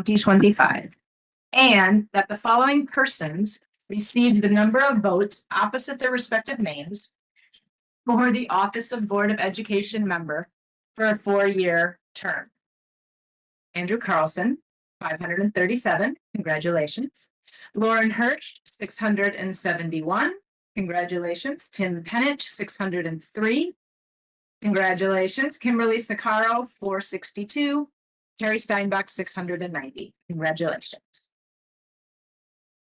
2025. And that the following persons received the number of votes opposite their respective names for the office of Board of Education member for a 4-year term. Andrew Carlson, 537, congratulations. Lauren Hirsch, 671, congratulations. Tim Penich, 603, congratulations. Kimberly Sakaro, 462, Carrie Steinbach, 690, congratulations.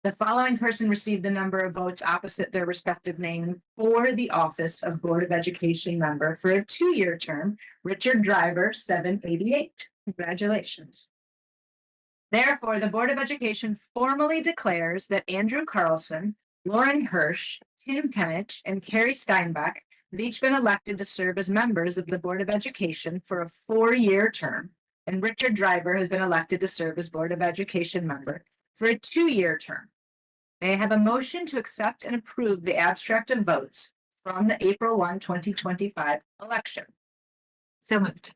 The following person received the number of votes opposite their respective name for the office of Board of Education member for a 2-year term. Richard Driver, 788. Congratulations. Therefore, the Board of Education formally declares that Andrew Carlson, Lauren Hirsch, Tim Penich, and Carrie Steinbach have each been elected to serve as members of the Board of Education for a 4-year term, and Richard Driver has been elected to serve as Board of Education member for a 2-year term. May I have a motion to accept and approve the abstract of votes from the April 1, 2025 election? So moved.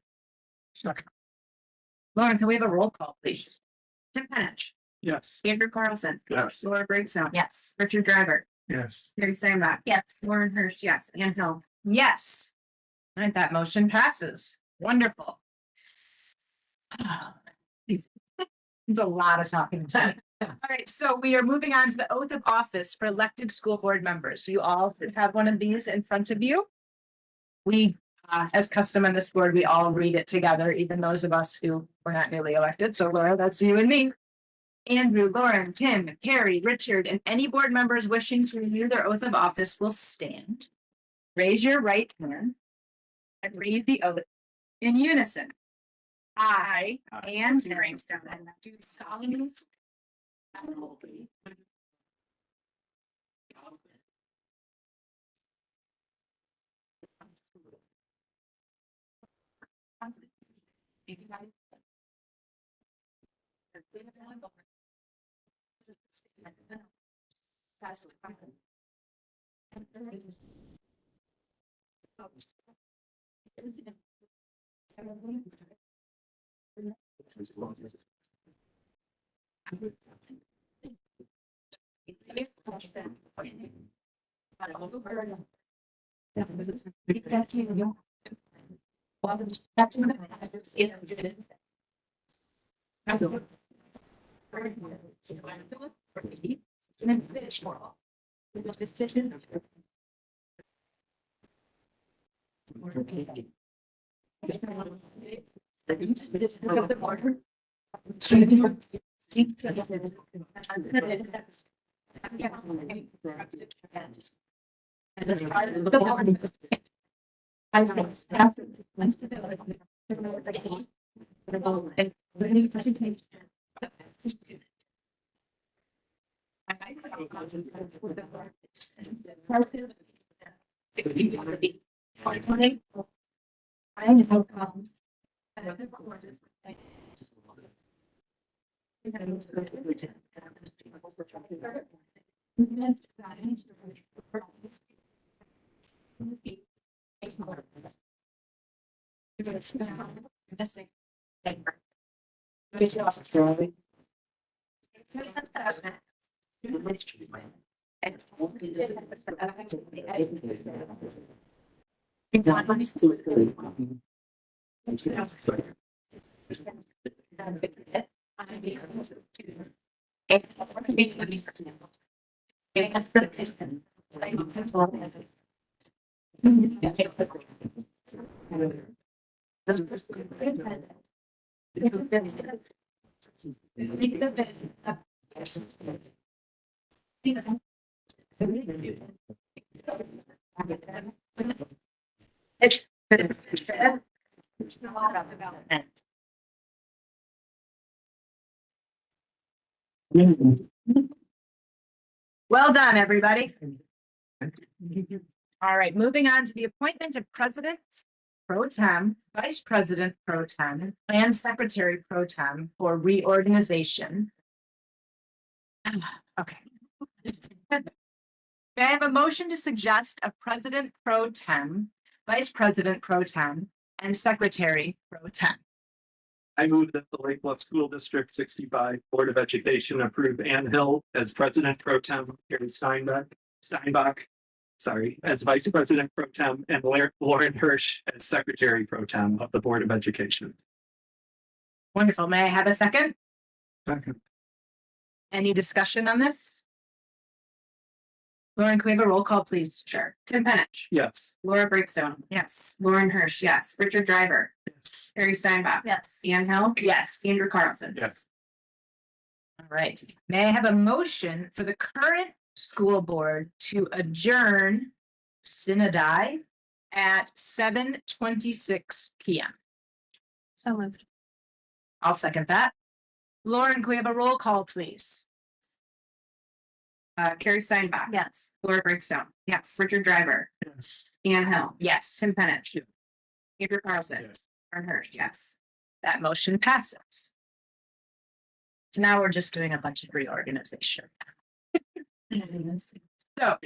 Second. Lauren, can we have a roll call, please? Tim Penich. Yes. Andrew Carlson. Yes. Laura Brigstone. Yes. Richard Driver. Yes. Carrie Steinbach. Yes. Lauren Hirsch, yes. Ann Hill. Yes. All right, that motion passes. Wonderful. It's a lot of talking time. All right, so we are moving on to the oath of office for elected school board members. So you all have one of these in front of you. We, as custom on this board, we all read it together, even those of us who were not newly elected. So Laura, that's you and me. Andrew, Lauren, Tim, Carrie, Richard, and any board members wishing to renew their oath of office will stand. Raise your right hand and read the oath in unison. I, Ann Herringstone, do solemnly Well done, everybody. All right, moving on to the appointment of President Pro Tem, Vice President Pro Tem, and Secretary Pro Tem for reorganization. Okay. May I have a motion to suggest a President Pro Tem, Vice President Pro Tem, and Secretary Pro Tem? I move that the Lake Bluff School District 65 Board of Education approve Ann Hill as President Pro Tem, Gary Steinbach, as Vice President Pro Tem, and Lauren Hirsch as Secretary Pro Tem of the Board of Education. Wonderful. May I have a second? Second. Any discussion on this? Lauren, can we have a roll call, please? Sure. Tim Penich. Yes. Laura Breakstone. Yes. Lauren Hirsch, yes. Richard Driver. Yes. Harry Steinbach. Yes. Ann Hill. Yes. Andrew Carlson. Yes. All right. May I have a motion for the current school board to adjourn Synodi at 7:26 PM? So moved. I'll second that. Lauren, can we have a roll call, please? Carrie Steinbach. Yes. Laura Breakstone. Yes. Richard Driver. Yes. Ann Hill. Yes. Tim Penich. Yes. Andrew Carlson. Yes. Lauren Hirsch, yes. That motion passes. So now we're just doing a bunch of reorganization. So.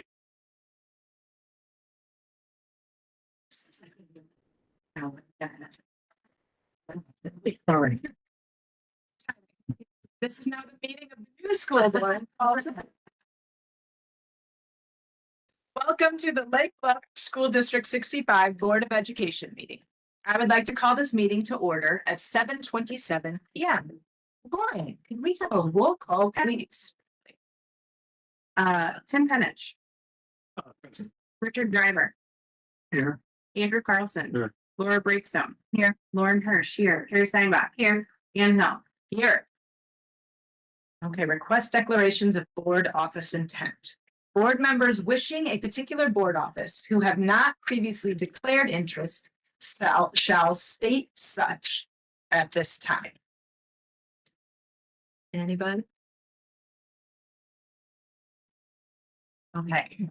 Sorry. This is now the meeting of the new school board. Welcome to the Lake Bluff School District 65 Board of Education meeting. I would like to call this meeting to order at 7:27 PM. Lauren, can we have a roll call, please? Tim Penich. Present. Richard Driver. Here. Andrew Carlson. Here. Laura Breakstone. Here. Lauren Hirsch, here. Carrie Steinbach. Here. Ann Hill. Here. Okay, request declarations of board office intent. Board members wishing a particular board office who have not previously declared interest shall state such at this time. Anybody? Okay,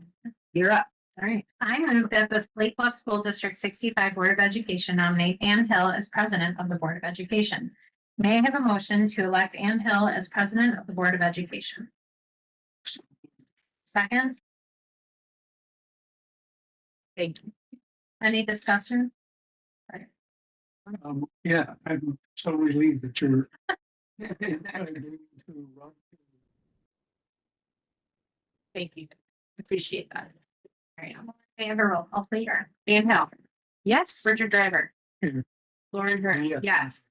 you're up. All right, I move that the Lake Bluff School District 65 Board of Education nominate Ann Hill as President of the Board of Education. May I have a motion to elect Ann Hill as President of the Board of Education? Second, Thank you. any discussion? Yeah, I'm so relieved that you're. Thank you. Appreciate that. All right, may I have a roll call, please? Ann Hill. Yes. Richard Driver. Here. Lauren Hirsch, Yes. yes.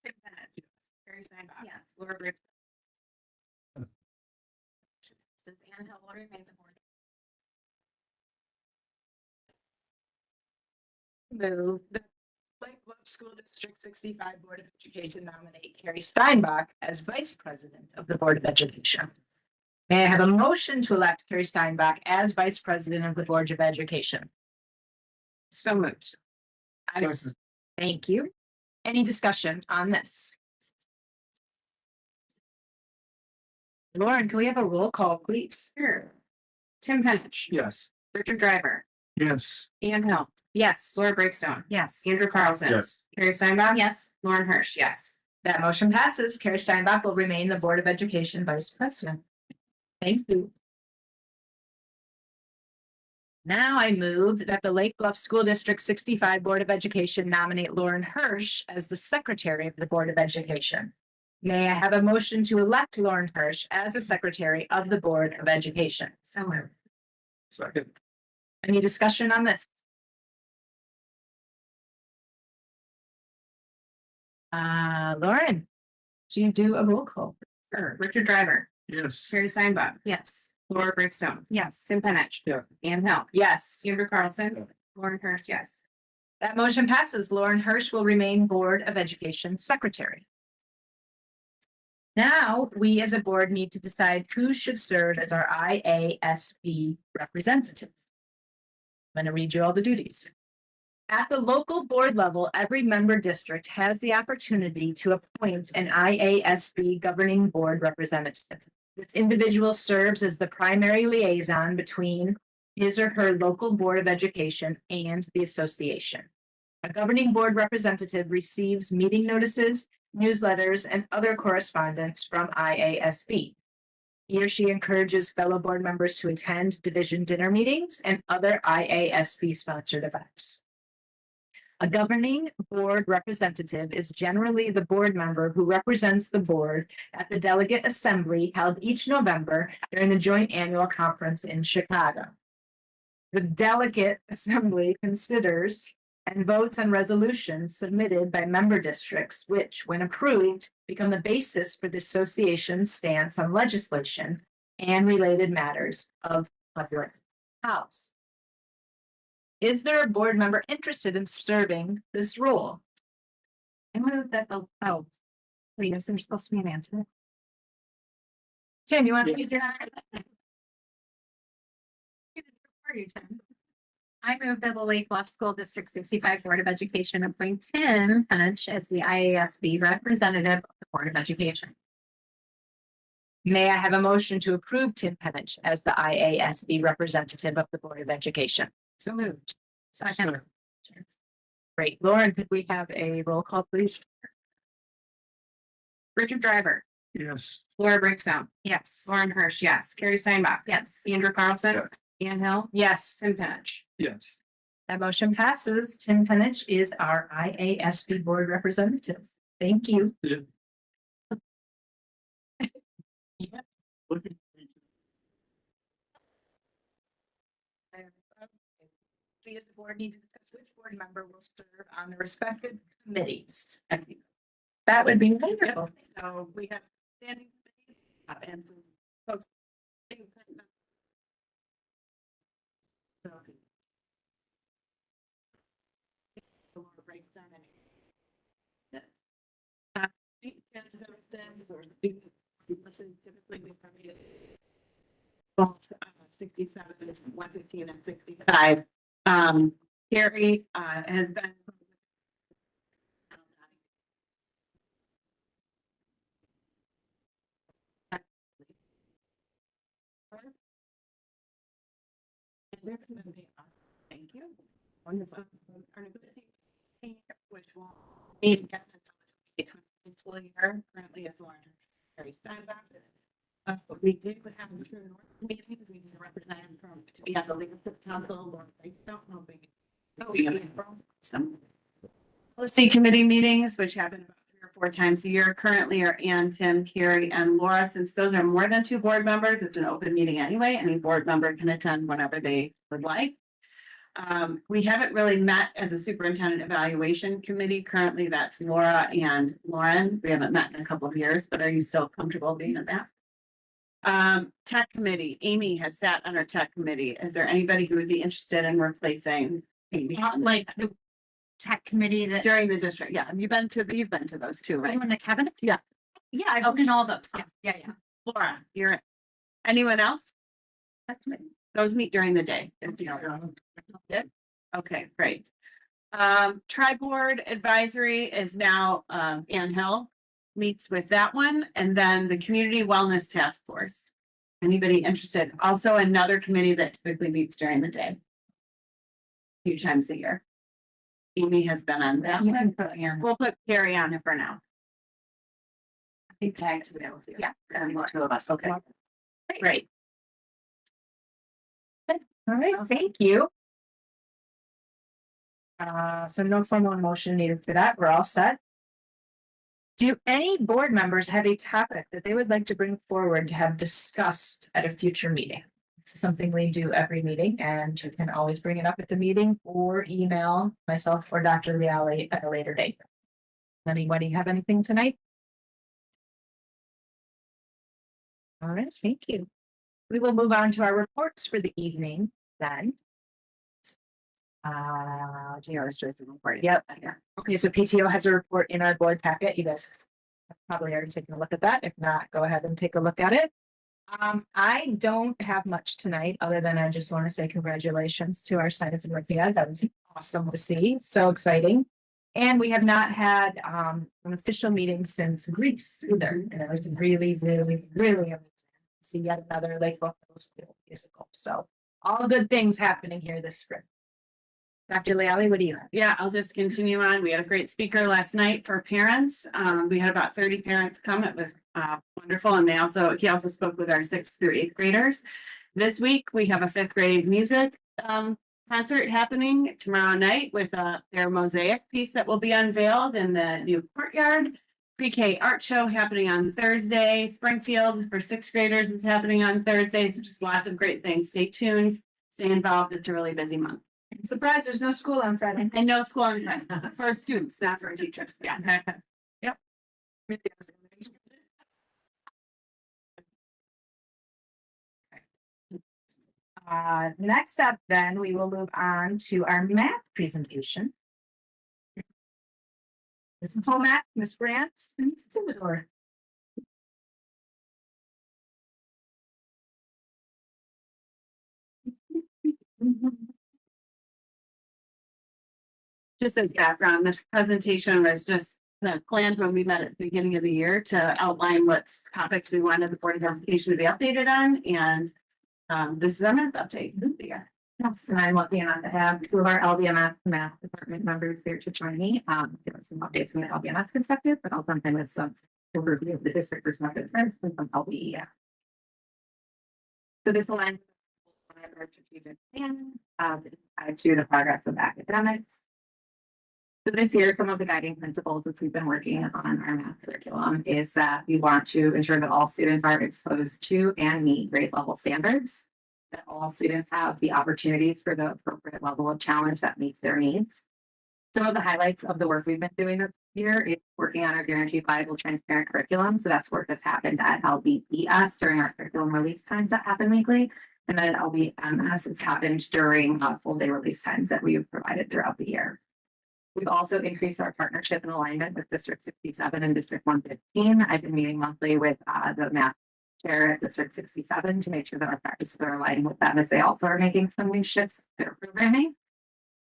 Tim Penich. Carrie Steinbach. Yes. Laura Breakstone. Does Ann Hill remain the board? Move the Lake Bluff School District 65 Board of Education nominate Carrie Steinbach as Vice President of the Board of Education. May I have a motion to elect Carrie Steinbach as Vice President of the Board of Education? So moved. Thank you. Any discussion on this? Lauren, can we have a roll call, please? Sure. Tim Penich. Yes. Richard Driver. Yes. Ann Hill. Yes. Laura Breakstone. Yes. Andrew Carlson. Yes. Carrie Steinbach. Yes. Lauren Hirsch, yes. That motion passes. Carrie Steinbach will remain the Board of Education Vice President. Thank you. Now I move that the Lake Bluff School District 65 Board of Education nominate Lauren Hirsch as the Secretary of the Board of Education. May I have a motion to elect Lauren Hirsch as the Secretary of the Board of Education? So moved. Second. Any discussion on this? Lauren, do you do a roll call? Sure. Richard Driver. Yes. Carrie Steinbach. Yes. Laura Breakstone. Yes. Tim Penich. Yeah. Ann Hill. Yes. Andrew Carlson. Lauren Hirsch, yes. That motion passes. Lauren Hirsch will remain Board of Education Secretary. Now, we as a board need to decide who should serve as our IASB representative. I'm going to read you all the duties. At the local board level, every member district has the opportunity to appoint an IASB governing board representative. This individual serves as the primary liaison between his or her local board of education and the association. A governing board representative receives meeting notices, newsletters, and other correspondence from IASB. He or she encourages fellow board members to attend division dinner meetings and other IASB sponsored events. A governing board representative is generally the board member who represents the board at the delegate assembly held each November during the joint annual conference in Chicago. The delegate assembly considers and votes on resolutions submitted by member districts, which, when approved, become the basis for the association's stance on legislation and related matters of public house. Is there a board member interested in serving this role? I move that the, oh, wait, is there supposed to be an answer? Tim, you want to? I move that the Lake Bluff School District 65 Board of Education appoint Tim Penich as the IASB representative of the Board of Education. May I have a motion to approve Tim Penich as the IASB representative of the Board of Education? So moved. Second. Great. Lauren, could we have a roll call, please? Richard Driver, Yes. Laura Brinkstone, Yes. Lauren Hirsch, yes. Carrie Steinbach. Yes. Andrew Carlson. Ann Hill. Yes, Tim Penich. Yes. that motion passes. Tim Penich is our IASB Board representative. Thank you. Does the board need to discuss which board member will serve on the respective committees? That would be wonderful. So we have standing committee, and some folks. So, Laura Brinkstone and- she has those things, or student, listen, typically we probably both 67 is 115 and 65. Carrie has been thank you. Wonderful. Our negotiating, which will be again until the school year, currently is Lauren Carrie Steinbach. We do have through North meetings, we need to represent from to be at the leadership council, Lauren Brinkstone, hoping. Some policy committee meetings, which happen about 3 or 4 times a year, currently are Ann, Tim, Carrie, and Laura. Since those are more than 2 board members, it's an open meeting anyway. Any board member can attend whenever they would like. We haven't really met as a superintendent evaluation committee. Currently, that's Laura and Lauren. We haven't met in a couple of years, but are you still comfortable being at that? Tech committee, Amy has sat on our tech committee. Is there anybody who would be interested in replacing Amy? Like the tech committee that, During the district, yeah. You've been to those 2, right? in the cabinet? Yeah. Yeah, I've been in all those. Yes. Yeah, yeah. Laura, you're in. Anyone else? Those meet during the day. Okay, great. Tri-board advisory is now, Ann Hill meets with that one, and then the Community Wellness Task Force. Anybody interested? Also another committee that typically meets during the day. A few times a year. Amy has been on that. You can put Aaron. We'll put Carrie on it for now. Big tag to be able to. Yeah. And 2 of us. Okay. Great. All right, thank you. So no formal motion needed for that. We're all set. Do any board members have a topic that they would like to bring forward to have discussed at a future meeting? This is something we do every meeting, and you can always bring it up at the meeting or email myself or Dr. Reale at a later date. Anybody have anything tonight? All right, thank you. We will move on to our reports for the evening then. Yep. Okay, so PTO has a report in our board packet. You guys have probably already taken a look at that. If not, go ahead and take a look at it. I don't have much tonight, other than I just want to say congratulations to our science and Olympiad. That was awesome to see. So exciting. And we have not had an official meeting since Greece either. And it was really amazing to see yet another Lake Bluff Middle School musical. So all good things happening here this spring. Dr. Leali, what do you have? Yeah, I'll just continue on. We had a great speaker last night for parents. We had about 30 parents come. It was wonderful. And he also spoke with our 6th through 8th graders. This week, we have a 5th grade music concert happening tomorrow night with their mosaic piece that will be unveiled in the new courtyard. Pre-K art show happening on Thursday. Springfield for sixth graders is happening on Thursday. So just lots of great things. Stay tuned, stay involved. It's a really busy month. Surprise, there's no school on Friday. And no school on Friday for students, not for teachers. Yeah. Next up, then, we will move on to our math presentation. It's home math, Ms. Grant and Ms. Timador. Just as background, this presentation was just planned when we met at the beginning of the year to outline what topics we wanted the Board of Education to be updated on, and this is our math update of the year. Yes, and I'm lucky enough to have two of our LBMS math department members here to join me, give us some updates from the LBMS perspective, but I'll jump in with some overview of the district perspective first and some LBE. So this aligns with our strategic plan, tied to the progress of academics. So this year, some of the guiding principles that we've been working on our math curriculum is that we want to ensure that all students are exposed to and meet grade level standards, that all students have the opportunities for the appropriate level of challenge that meets their needs. Some of the highlights of the work we've been doing this year is working on our guaranteed viable transparent curriculum. So that's work that's happened at LBES during our curriculum release times that happen weekly. And then at LBMS, it's happened during full day release times that we've provided throughout the year. We've also increased our partnership and alignment with District 67 and District 115. I've been meeting monthly with the math chair at District 67 to make sure that our practices are aligning with them as they also are making some new shifts in their programming.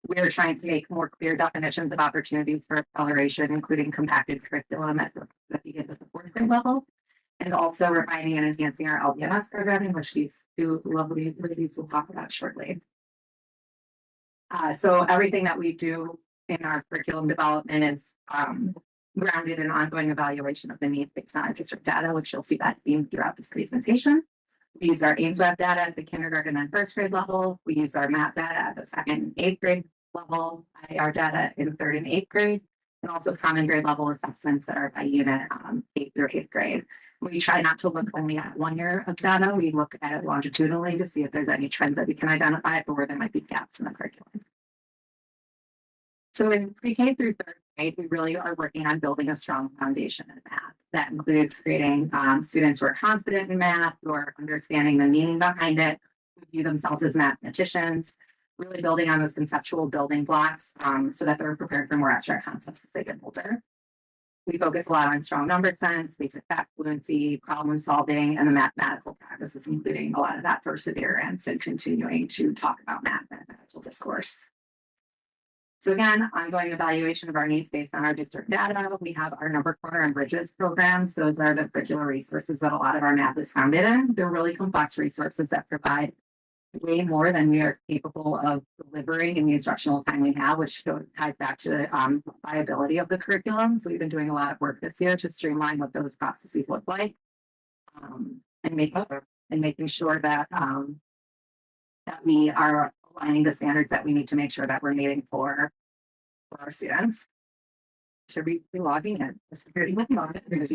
We're trying to make more clear definitions of opportunities for acceleration, including compacted curriculum that begins at the fourth grade level, and also refining and enhancing our LBMS programming, which these two lovely ladies will talk about shortly. So everything that we do in our curriculum development is grounded in ongoing evaluation of the needs based on our district data, which you'll see that theme throughout this presentation. We use our AIMSWeb data at the kindergarten and first grade level. We use our math data at the second and eighth grade level, our data in third and eighth grade, and also common grade level assessments that are by unit 8th through 8th grade. We try not to look only at 1 year of data. We look at it longitudinally to see if there's any trends that we can identify or where there might be gaps in the curriculum. So in pre-K through third grade, we really are working on building a strong foundation in math. That includes creating students who are confident in math, who are understanding the meaning behind it, who view themselves as mathematicians, really building on those conceptual building blocks so that they're prepared for more abstract concepts as they get older. We focus a lot on strong number sense, basic fact fluency, problem solving, and the mathematical practices, including a lot of that perseverance and continuing to talk about mathematical discourse. So again, ongoing evaluation of our needs based on our district data. We have our Number Corner and Bridges programs. Those are the curricular resources that a lot of our math is founded in. They're really complex resources that provide way more than we are capable of delivering in the instructional time we have, which ties back to the viability of the curriculum. So we've been doing a lot of work this year to streamline what those processes look like, and making sure that that we are aligning the standards that we need to make sure that we're meeting for our students. Should we be logging in for security with them? We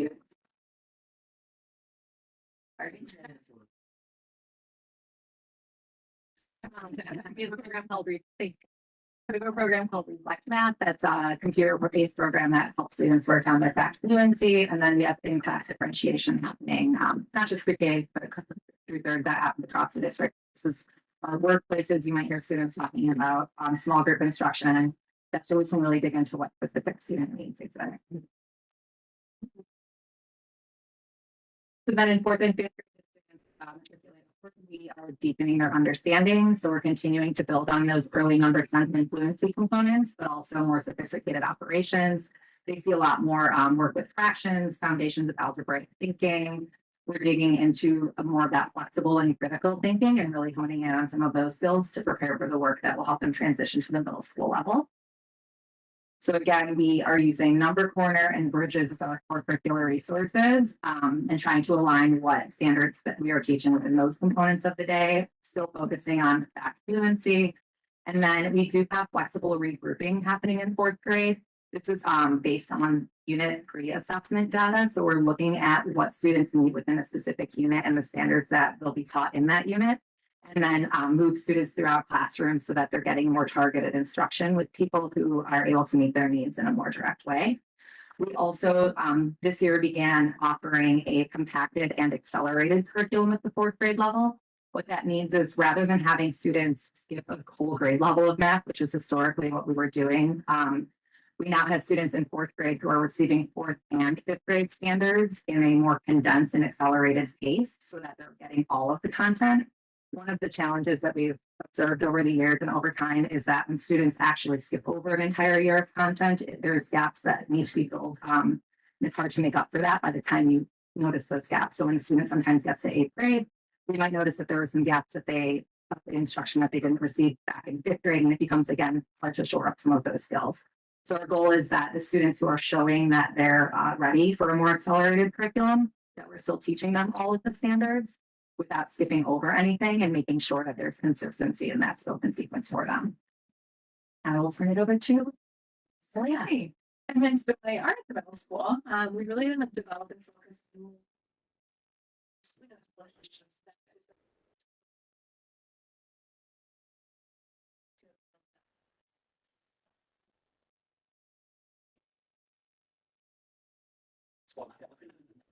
have a program called Reflect Math. That's a computer-based program that helps students work on their fact fluency, and then we have impact differentiation happening, not just pre-K, but through third that happens across the district. This is workplaces. You might hear students talking about small group instruction. That's so we can really dig into what specific student needs exactly. So then in fourth and fifth we are deepening their understanding. So we're continuing to build on those early number sense and fluency components, but also more sophisticated operations. They see a lot more work with fractions, foundations of algebraic thinking. We're digging into more of that flexible and critical thinking and really honing in on some of those skills to prepare for the work that will help them transition to the middle school level. So again, we are using Number Corner and Bridges as our core curricular resources and trying to align what standards that we are teaching within those components of the day, still focusing on fact fluency And then we do have flexible regrouping happening in fourth grade. This is based on unit pre-assessment data. So we're looking at what students need within a specific unit and the standards that they'll be taught in that unit. And then move students throughout classrooms so that they're getting more targeted instruction with people who are able to meet their needs in a more direct way. We also this year began offering a compacted and accelerated curriculum at the fourth grade level. What that means is rather than having students skip a whole grade level of math, which is historically what we were doing, we now have students in fourth grade who are receiving fourth and fifth grade standards in a more condensed and accelerated pace so that they're getting all of the content. One of the challenges that we've observed over the years and over time is that when students actually skip over an entire year of content, there's gaps that need to be filled. And it's hard to make up for that by the time you notice those gaps. So when a student sometimes gets to eighth grade, we might notice that there were some gaps that the instruction that they didn't receive back in fifth grade, and it becomes again hard to shore up some of those skills. So our goal is that the students who are showing that they're ready for a more accelerated curriculum, that we're still teaching them all of the standards without skipping over anything and making sure that there's consistency in that scope and sequence for them. I will turn it over to Celia. And then so they are at the middle school. We really have developed and focused on relationships that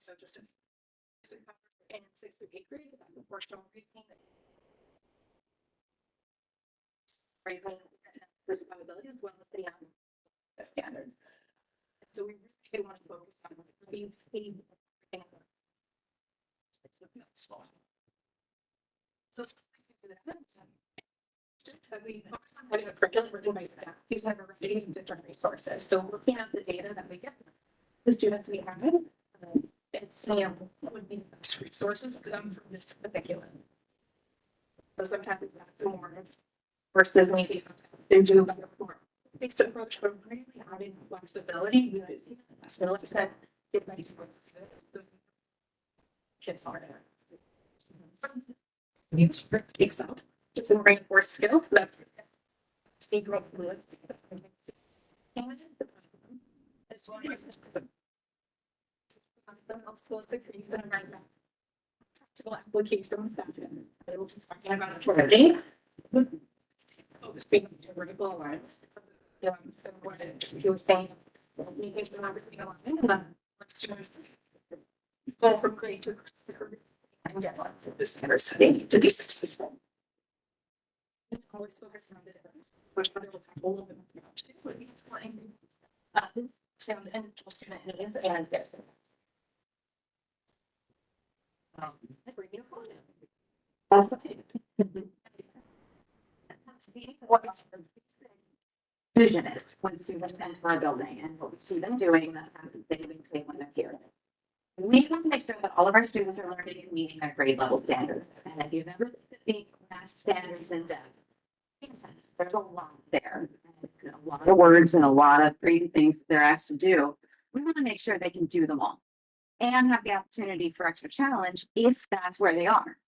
so just in 6th through 8th grade, we're still raising this probability as well as the standards. So we really want to focus on being paid. So we focus on having a curriculum written by staff. These have a variety of different resources. So looking at the data that we get, the students we have, and seeing what would be the best resources for them from this particular. So sometimes it's not so more versus maybe they do like a more fixed approach, but really having flexibility. So like I said, it makes kids are there. Use for Excel to some reinforced skills that they grow up with. As well as schools that create an environment. Practical applications that they will just talking about authority. Speaking to vertical alignment. So what he was saying, making sure everything aligned, and then students go from grade to and get this understanding to be successful. It's always focusing on the difference, which we'll talk a little bit more about too, but explain say on the individual student needs and their Vision is when students enter our building and what we see them doing, that they would say when they're here. We want to make sure that all of our students are learning and meeting their grade level standards. And if you've ever looked at the math standards in depth, there's a lot there, and a lot of words and a lot of great things they're asked to do. We want to make sure they can do them all and have the opportunity for extra challenge if that's where they are.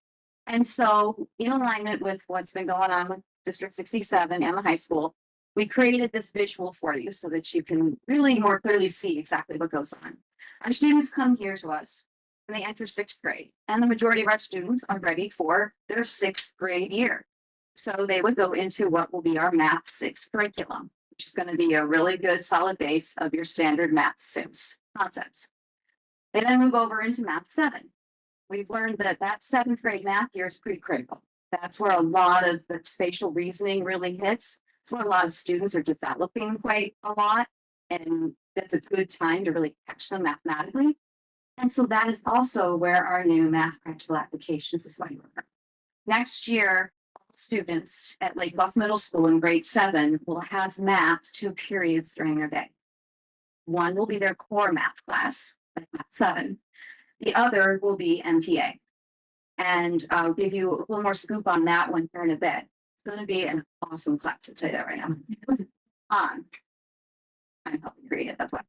And so in alignment with what's been going on with District 67 and the high school, we created this visual for you so that you can really more clearly see exactly what goes on. Our students come here to us and they enter 6th grade, and the majority of our students are ready for their 6th grade year. So they would go into what will be our Math 6 curriculum, which is going to be a really good solid base of your standard Math 6 concepts. They then move over into Math 7. We've learned that 7th grade math year is pretty critical. That's where a lot of the spatial reasoning really hits. It's where a lot of students are developing quite a lot, and that's a good time to really catch them mathematically. And so that is also where our new math practical applications is going to work. Next year, students at Lake Bluff Middle School in grade 7 will have math 2 periods during their day. One will be their core math class, like Math 7. The other will be MPA. And I'll give you a little more scoop on that one here in a bit. It's going to be an awesome class, to tell you that right now. I'm helping create it. That's why.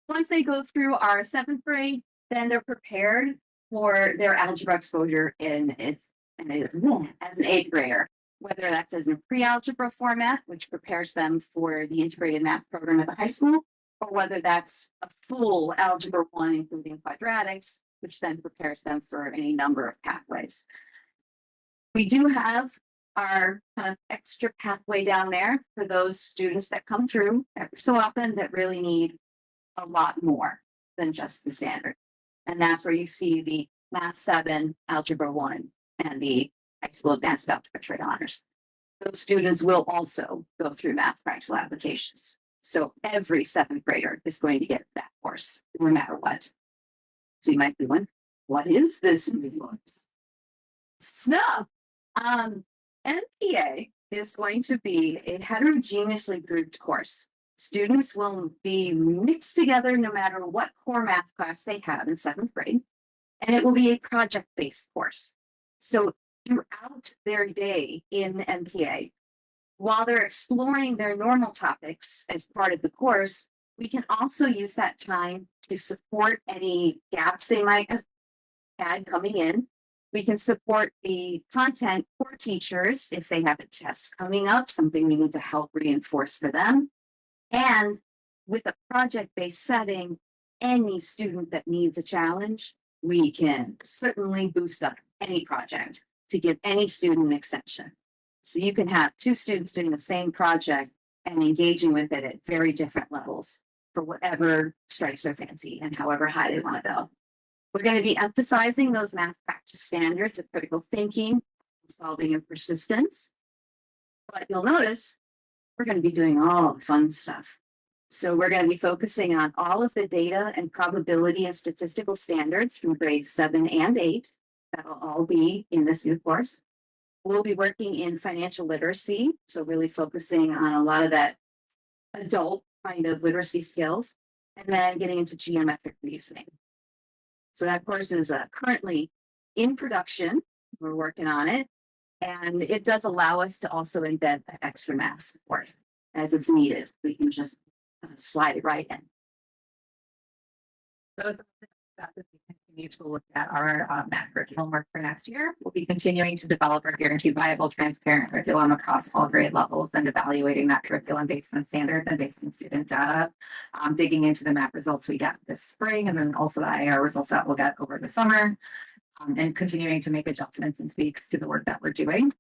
Once they go through our 7th grade, then they're prepared for their algebra exposure in its as an eighth grader, whether that's as a pre-algebra format, which prepares them for the integrated math program at the high school, or whether that's a full algebra 1, including quadratics, which then prepares them for any number of pathways. We do have our kind of extra pathway down there for those students that come through every so often that really need a lot more than just the standard. And that's where you see the Math 7, Algebra 1, and the High School Advanced Algebra Trade Honors. Those students will also go through math practical applications. So every seventh grader is going to get that course, no matter what. So you might be wondering, what is this new course? Snuff. NPA is going to be a heterogeneously grouped course. Students will be mixed together no matter what core math class they have in seventh grade, and it will be a project-based course. So throughout their day in NPA, while they're exploring their normal topics as part of the course, we can also use that time to support any gaps they might have had coming in. We can support the content for teachers if they have a test coming up, something we need to help reinforce for them. And with a project-based setting, any student that needs a challenge, we can certainly boost up any project to give any student an extension. So you can have two students doing the same project and engaging with it at very different levels for whatever strikes their fancy and however high they want to go. We're going to be emphasizing those math practice standards of critical thinking, solving, and persistence. But you'll notice we're going to be doing all the fun stuff. So we're going to be focusing on all of the data and probability and statistical standards from grades 7 and 8. That'll all be in this new course. We'll be working in financial literacy, so really focusing on a lot of that adult kind of literacy skills, and then getting into geometric reasoning. So that course is currently in production. We're working on it, and it does allow us to also embed that extra math support as it's needed. We can just slide it right in. Those that we continue to look at our math curriculum work for next year. We'll be continuing to develop our guaranteed viable, transparent curriculum across all grade levels and evaluating that curriculum based on standards and based on student data, digging into the math results we get this spring, and then also the IR results that we'll get over the summer, and continuing to make adjustments and tweaks to the work that we're doing.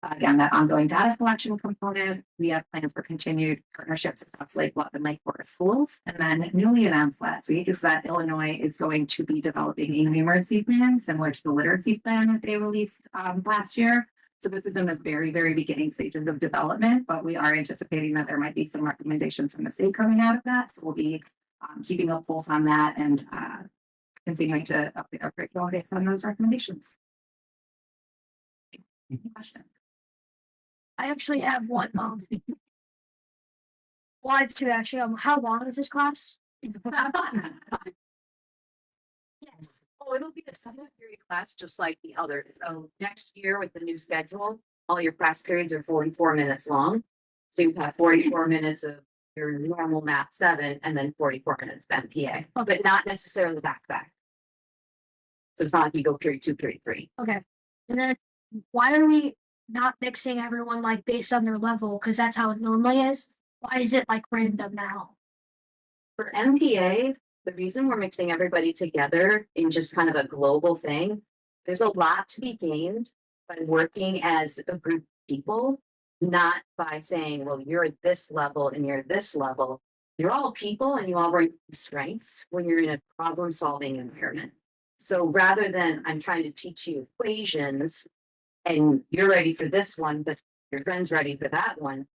Again, that ongoing data collection component, we have plans for continued partnerships across Lake Bluff and Lake Forest schools. And then newly announced last week is that Illinois is going to be developing a numeracy plan similar to the literacy plan that they released last year. So this is in the very, very beginning stages of development, but we are anticipating that there might be some recommendations from the state coming out of that. So we'll be keeping a pulse on that and continuing to update our curriculum based on those recommendations. Any questions? I actually have one. Well, I have two actually. How long is this class? Yes. Oh, it'll be a 7-period class, just like the others. So next year with the new schedule, all your class periods are 44 minutes long. So you have 44 minutes of your normal math 7 and then 44 minutes of MPA, but not necessarily back to back. So it's not like you go period 2, period 3. Okay. And then why are we not mixing everyone like based on their level? Because that's how it normally is. Why is it like random now? For MPA, the reason we're mixing everybody together in just kind of a global thing, there's a lot to be gained by working as a group of people, not by saying, well, you're at this level and you're at this level. You're all people and you all bring strengths when you're in a problem solving environment. So rather than I'm trying to teach you equations and you're ready for this one, but your friend's ready for that one,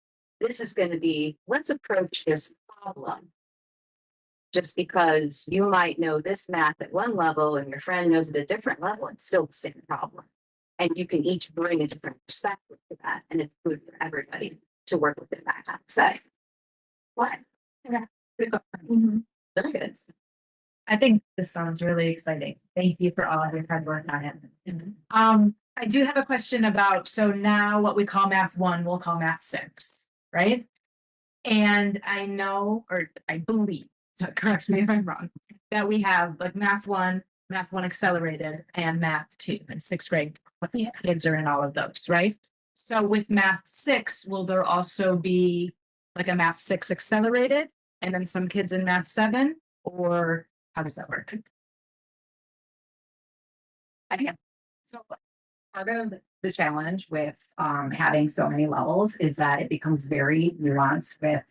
this is going to be, let's approach this problem. Just because you might know this math at one level and your friend knows at a different level, it's still the same problem. And you can each bring a different perspective to that. And it's good for everybody to work with it that kind of setting. What? Yeah. Very good. I think this sounds really exciting. Thank you for all of your hard work on it. I do have a question about, so now what we call math 1, we'll call math 6, right? And I know, or I believe, so correct me if I'm wrong, that we have like math 1, Math one accelerated and math two in sixth grade. What the kids are in all of those, right? So with math six, will there also be like a math six accelerated and then some kids in math seven? Or how does that work? I think so. Part of the challenge with having so many levels is that it becomes very nuanced with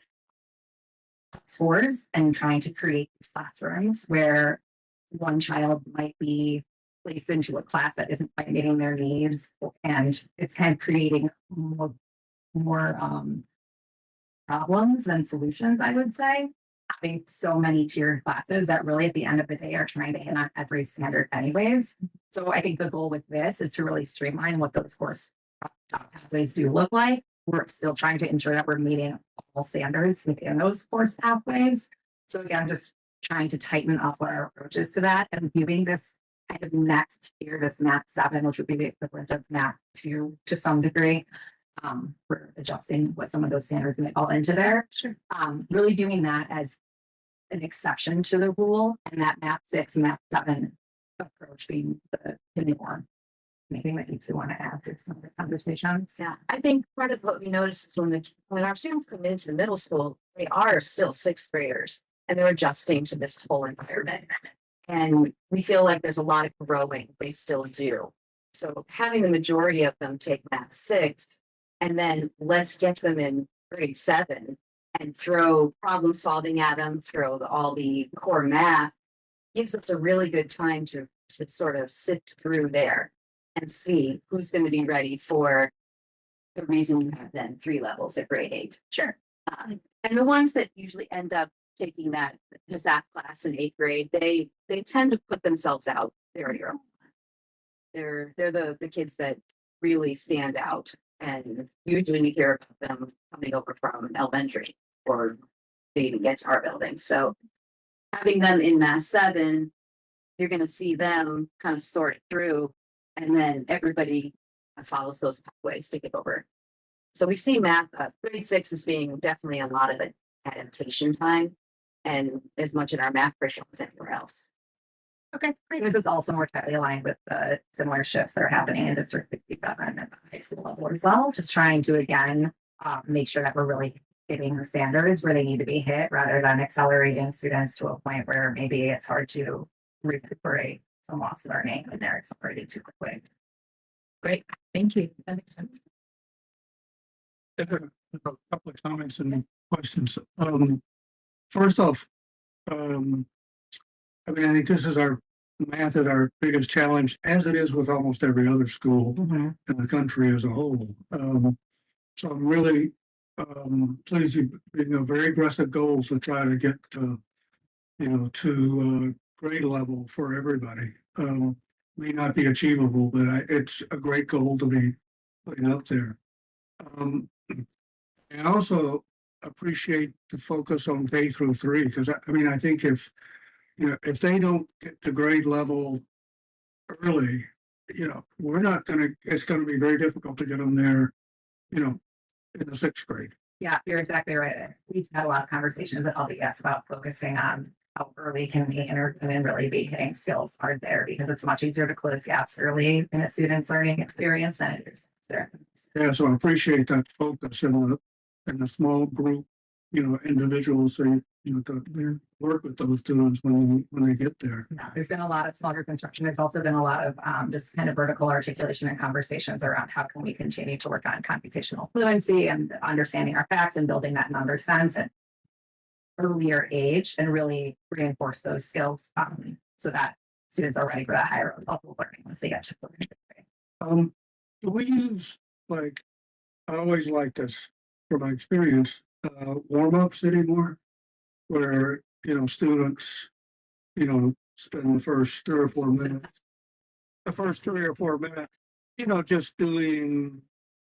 scores and trying to create these classrooms where one child might be placed into a class that isn't quite meeting their needs, and it's kind of creating more problems than solutions, I would say. Having so many tiered classes that really at the end of the day are trying to hit on every standard anyways. So I think the goal with this is to really streamline what those course pathways do look like. We're still trying to ensure that we're meeting all standards within those course pathways. So again, just trying to tighten up our approaches to that and viewing this kind of next year, this math 7, which would be the equivalent of math 2 to some degree. We're adjusting what some of those standards may fall into there. Sure. Really doing that as an exception to the rule, and that math 6 and math 7 approach being the new one. Anything that you two want to add to some of the conversations? Yeah, I think part of what we notice is when our students come into the middle school, they are still sixth graders and they're adjusting to this whole environment. And we feel like there's a lot of growing they still do. So having the majority of them take math 6 and then let's get them in grade 7 and throw problem solving at them, all the core math gives us a really good time to sort of sift through there and see who's going to be ready for the reason you have then 3 levels at grade 8. Sure. And the ones that usually end up taking that Pizzazz class in 8th grade, they tend to put themselves out very early. They're the kids that really stand out, and usually we hear about them coming over from elementary or they even get to our building. So having them in math 7, you're going to see them kind of sort through, and then everybody follows those pathways to get over. So we see math grade 6 as being definitely a lot of an adaptation time, and as much in our math curriculum as anywhere else. Okay, great. This is also more tightly aligned with the similar shifts that are happening in District 67 at the high school level as well. Just trying to, again, make sure that we're really hitting the standards where they need to be hit rather than accelerating students to a point where maybe it's hard to recuperate some lost learning when they're accelerated too quickly. Great, thank you. That makes sense. I have a couple of comments and questions. First off, I mean, I think this is math is our biggest challenge, as it is with almost every other school in the country as a whole. So I'm really pleased you being a very aggressive goal to try to get to grade level for everybody. May not be achievable, but it's a great goal to be putting out there. I also appreciate the focus on K through 3, because I think if they don't get to grade level early, it's going to be very difficult to get them there, in the 6th grade. Yeah, you're exactly right. We've had a lot of conversations at LDS about focusing on how early can we enter and really be hitting skills hard there, because it's much easier to close gaps early in a student's learning experience than it is there. Yeah, so I appreciate that focus in a small group, individuals, and to work with those students when they get there. Yeah, there's been a lot of small group instruction. There's also been a lot of just kind of vertical articulation and conversations around how can we continue to work on computational fluency and understanding our facts and building that number sense at earlier age, and really reinforce those skills so that students are ready for that higher level of learning once they get to learning. Do we use, I always like this from my experience, warm-ups anymore, where students spend the first 3 or 4 minutes, just doing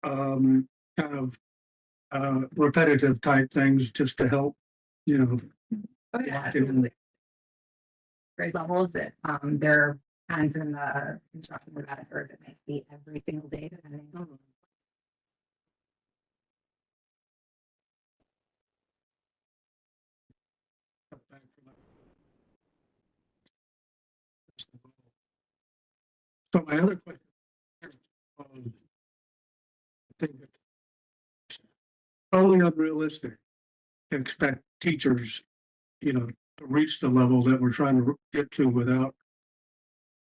kind of repetitive type things just to help Absolutely. Grade levels that there are times in the instruction where that occurs. It may be every single day depending on So my other question. I think it's totally unrealistic to expect teachers, to reach the level that we're trying to get to without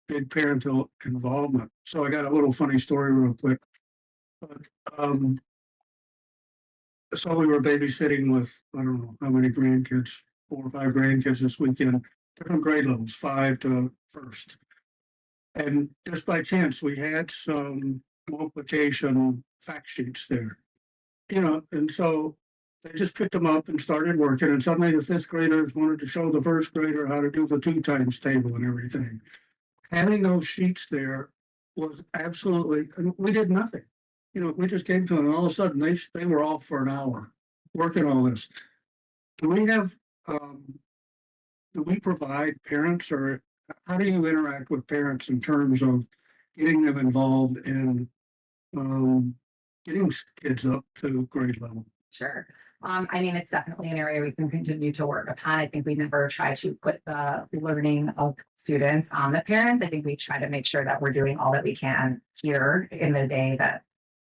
big parental involvement. So I got a little funny story real quick. But, so we were babysitting with, I don't know how many grandkids, 4 or 5 grandkids this weekend, different grade levels, 5 to first. And just by chance, we had some multiplication fact sheets there. And so they just picked them up and started working, and suddenly the 5th graders wanted to show the 1st grader how to do the 2 times table and everything. Having those sheets there was absolutely, and we did nothing. We just gave to them, and all of a sudden they were off for an hour working on this. Do we have, do we provide parents, or how do you interact with parents in terms of getting them involved in getting kids up to grade level? Sure. I mean, it's definitely an area we can continue to work upon. I think we never try to put the learning of students on the parents. I think we try to make sure that we're doing all that we can here in the day that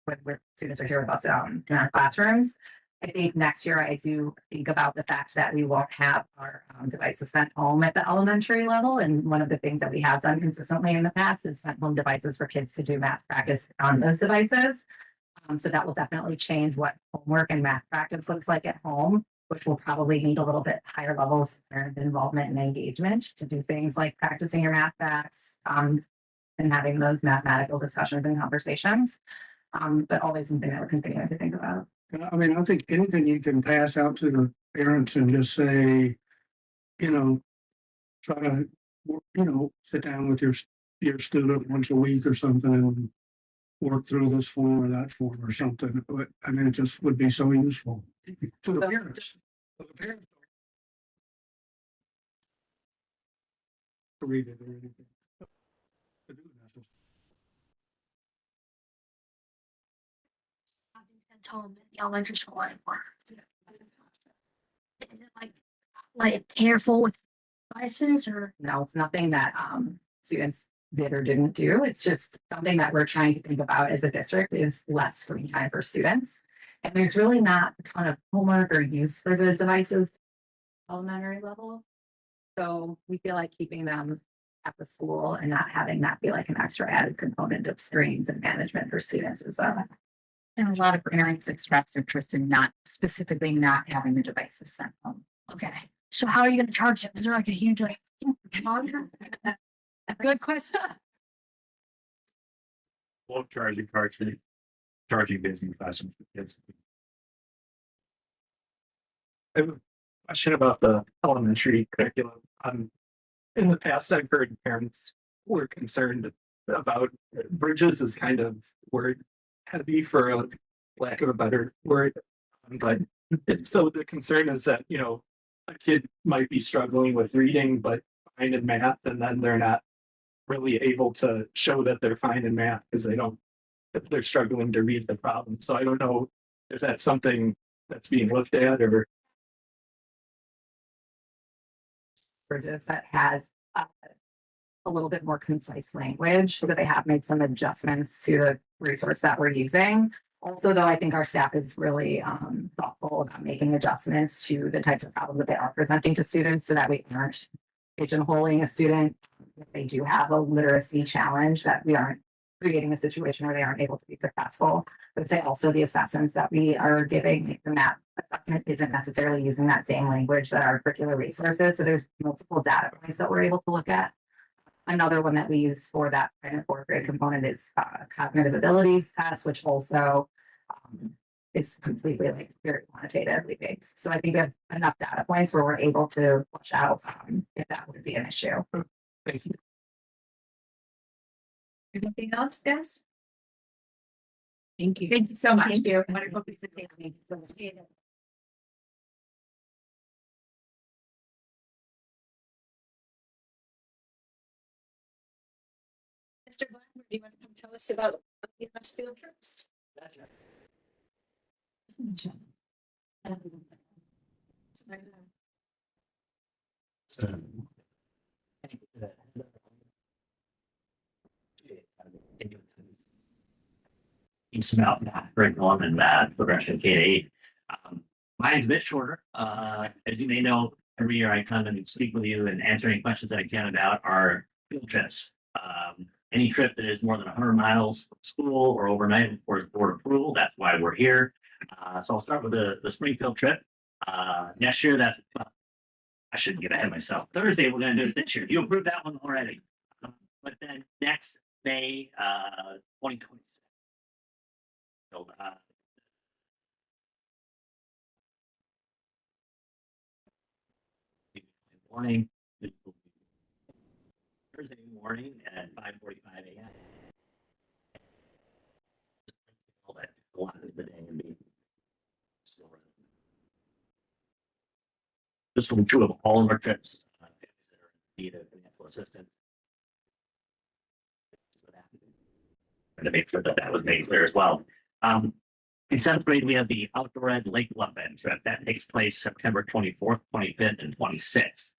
when students are here with us in our classrooms. I think next year I do think about the fact that we won't have our devices sent home at the elementary level. And one of the things that we have done consistently in the past is sent home devices for kids to do math practice on those devices. So that will definitely change what homework and math practice looks like at home, which will probably need a little bit higher levels of parent involvement and engagement to do things like practicing your math facts and having those mathematical discussions and conversations. But always something that we're continuing to think about. I mean, I think anything you can pass out to the parents and just say, try to, sit down with your student once a week or something and work through this form or that form or something. But I mean, it just would be so useful to the parents. To the parents. To read it or anything. To do that. Sent home at the elementary school anymore. Is it like careful with devices, or? No, it's nothing that students did or didn't do. It's just something that we're trying to think about as a district is less screen time for students. And there's really not a ton of homework or use for the devices elementary level. So we feel like keeping them at the school and not having that be like an extra added component of screens and management for students is And a lot of parents expressed interest in not having the devices sent home. Okay, so how are you gonna charge them? Is there like a huge Good question. Both charging cards and charging days in the classroom for kids. I have a question about the elementary curriculum. In the past, I've heard parents were concerned about bridges as kind of word heavy, for a lack of a better word. But so the concern is that, a kid might be struggling with reading, but fine in math, and then they're not really able to show that they're fine in math because they're struggling to read the problem. So I don't know if that's something that's being looked at, or that has a little bit more concise language. So they have made some adjustments to the resource that we're using. Also, though, I think our staff is really thoughtful about making adjustments to the types of problems that they are presenting to students so that we aren't pigeonholing a student if they do have a literacy challenge, that we aren't creating a situation where they aren't able to be successful. But say also the assessments that we are giving, the math assessment isn't necessarily using that same language that our curricular resources. So there's multiple data points that we're able to look at. Another one that we use for that kind of 4th grade component is cognitive abilities test, which also is completely very quantitatively based. So I think we have enough data points where we're able to flush out if that would be an issue. thank you. Anything else, guys? Thank you. Thank you so much. Thank you. Wonderful presentation. Mr. Glenn, do you want to come tell us about the bus field trips? It's about that curriculum and that progression K to 8. Mine's a bit shorter. As you may know, every year I come and speak with you and answer any questions that I can about our field trips. Any trip that is more than 100 miles from school or overnight for board approval, that's why we're here. So I'll start with the Springfield trip. Next year, I shouldn't get ahead of myself. Thursday, we're going to do it this year. You approved that one already. But then next May, 2026. So, morning. Thursday morning at 5:45 a.m. A lot of the day and be still running. This will be true of all of our trips. Families that are in need of financial assistance. And to make sure that that was made clear as well. In seventh grade, we have the Outdoor Ed Lake Bluff Ed trip that takes place September 24th, 25th, and 26th.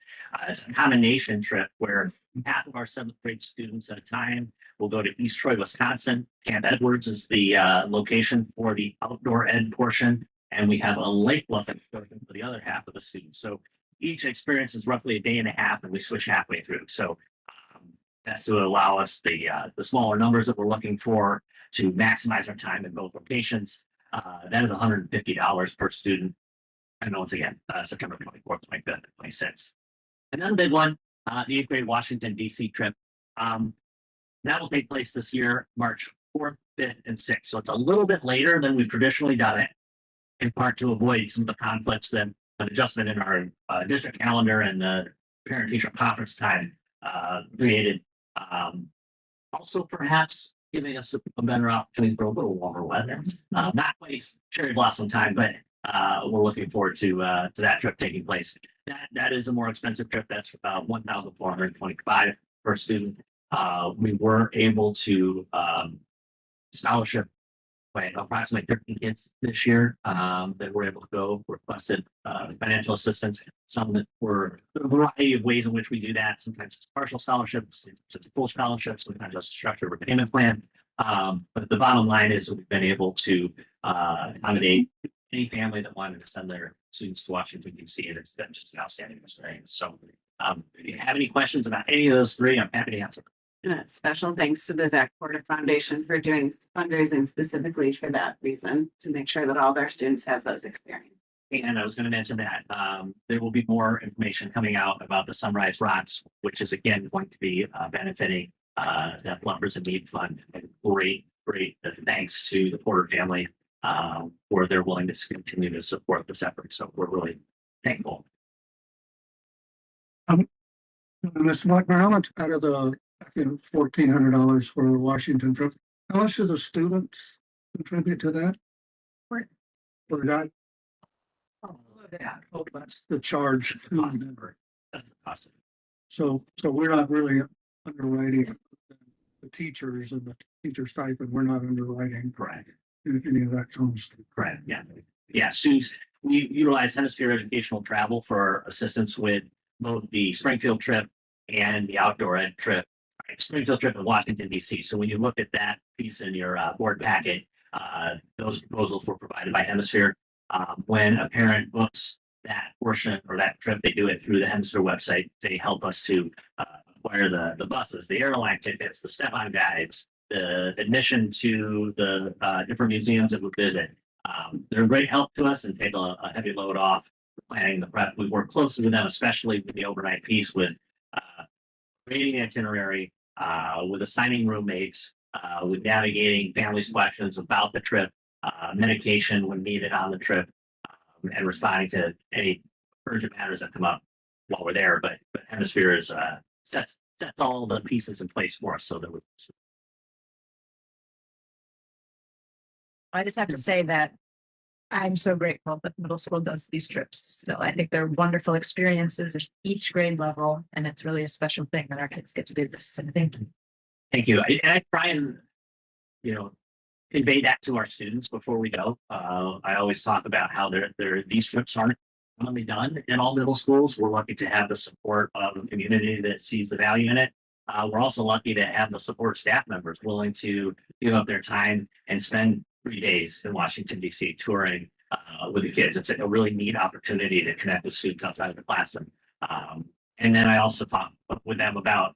It's a combination trip where half of our seventh grade students at a time will go to East Troy, Wisconsin. Camp Edwards is the location for the outdoor ed portion, and we have a Lake Bluff excursion for the other half of the students. So each experience is roughly a day and a half, and we switch halfway through. So that's to allow us the smaller numbers that we're looking for to maximize our time in both locations. That is $150 per student. And once again, September 24th, 25th, and 26th. Another big one, the eighth grade Washington, D.C. trip. That will take place this year, March 4th, 5th, and 6th. So it's a little bit later than we've traditionally done it, in part to avoid some of the conflicts that an adjustment in our district calendar and the parent-teacher conference time created. Also, perhaps giving us a better opportunity for a little warmer weather. Not quite cherry blossom time, but we're looking forward to that trip taking place. That is a more expensive trip. That's about $1,425 per student. We were able to scholarship by approximately 13 kids this year that were able to go, requested financial assistance. Some that were a variety of ways in which we do that. Sometimes it's partial scholarships, it's full scholarships, sometimes it's a structured repayment plan. But the bottom line is we've been able to accommodate any family that wanted to send their students to Washington, D.C. And it's been just an outstanding experience. So if you have any questions about any of those three, I'm happy to answer. Special thanks to the Zach Porter Foundation for doing fundraising specifically for that reason, to make sure that all of our students have those experiences. And I was going to mention that there will be more information coming out about the Sunrise Rocks, which is again going to be benefiting that Plumbers in Need Fund. And great thanks to the Porter family for their willingness to continue to support this effort. So we're really thankful. Mr. Blackburn, how much out of the $1,400 for the Washington trip, how much do the students contribute to that? For that? Oh, that's the charge. That's the cost number. That's the cost. So we're not really underwriting the teachers and the teacher stipend. We're not underwriting. Correct. Any of that comes. Correct. Yeah. Students, we utilize Hemisphere Educational Travel for assistance with both the Springfield trip and the outdoor ed trip. Springfield trip in Washington, D.C. So when you look at that piece in your board packet, those proposals were provided by Hemisphere. When a parent books that portion or that trip, they do it through the Hemisphere website. They help us to acquire the buses, the airline tickets, the step-on guides, the admission to the different museums that we visit. They're a great help to us and take a heavy load off planning the prep. We work closely with them, especially with the overnight piece, with creating the itinerary, with assigning roommates, with navigating families' questions about the trip, medication when needed on the trip, and responding to any urgent matters that come up while we're there. But Hemisphere is sets all the pieces in place for us so that I just have to say that I'm so grateful that middle school does these trips still. I think they're wonderful experiences at each grade level, and it's really a special thing that our kids get to do this. So thank you. Thank you. And I try and, convey that to our students before we go. I always talk about how these trips aren't commonly done in all middle schools. We're lucky to have the support of a community that sees the value in it. We're also lucky to have the support staff members willing to give up their time and spend 3 days in Washington DC touring with the kids. It's a really neat opportunity to connect with students outside of the classroom. And then I also talked with them about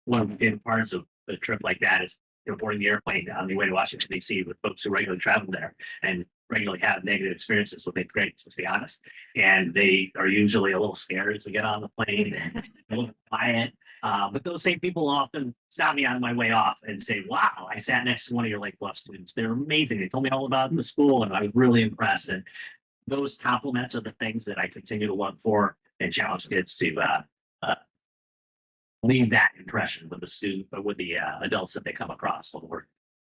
one of the favorite parts of a trip like that is boarding the airplane on the way to Washington DC with folks who regularly travel there and regularly have negative experiences with immigrants, let's be honest. And they are usually a little scared as we get on the plane and a little quiet. But those same people often stop me on my way off and say, wow, I sat next to one of your Lake Bluff students. They're amazing. They told me all about the school and I was really impressed. And those compliments are the things that I continue to look for and challenge kids to leave that impression with the student, but with the adults that they come across when we're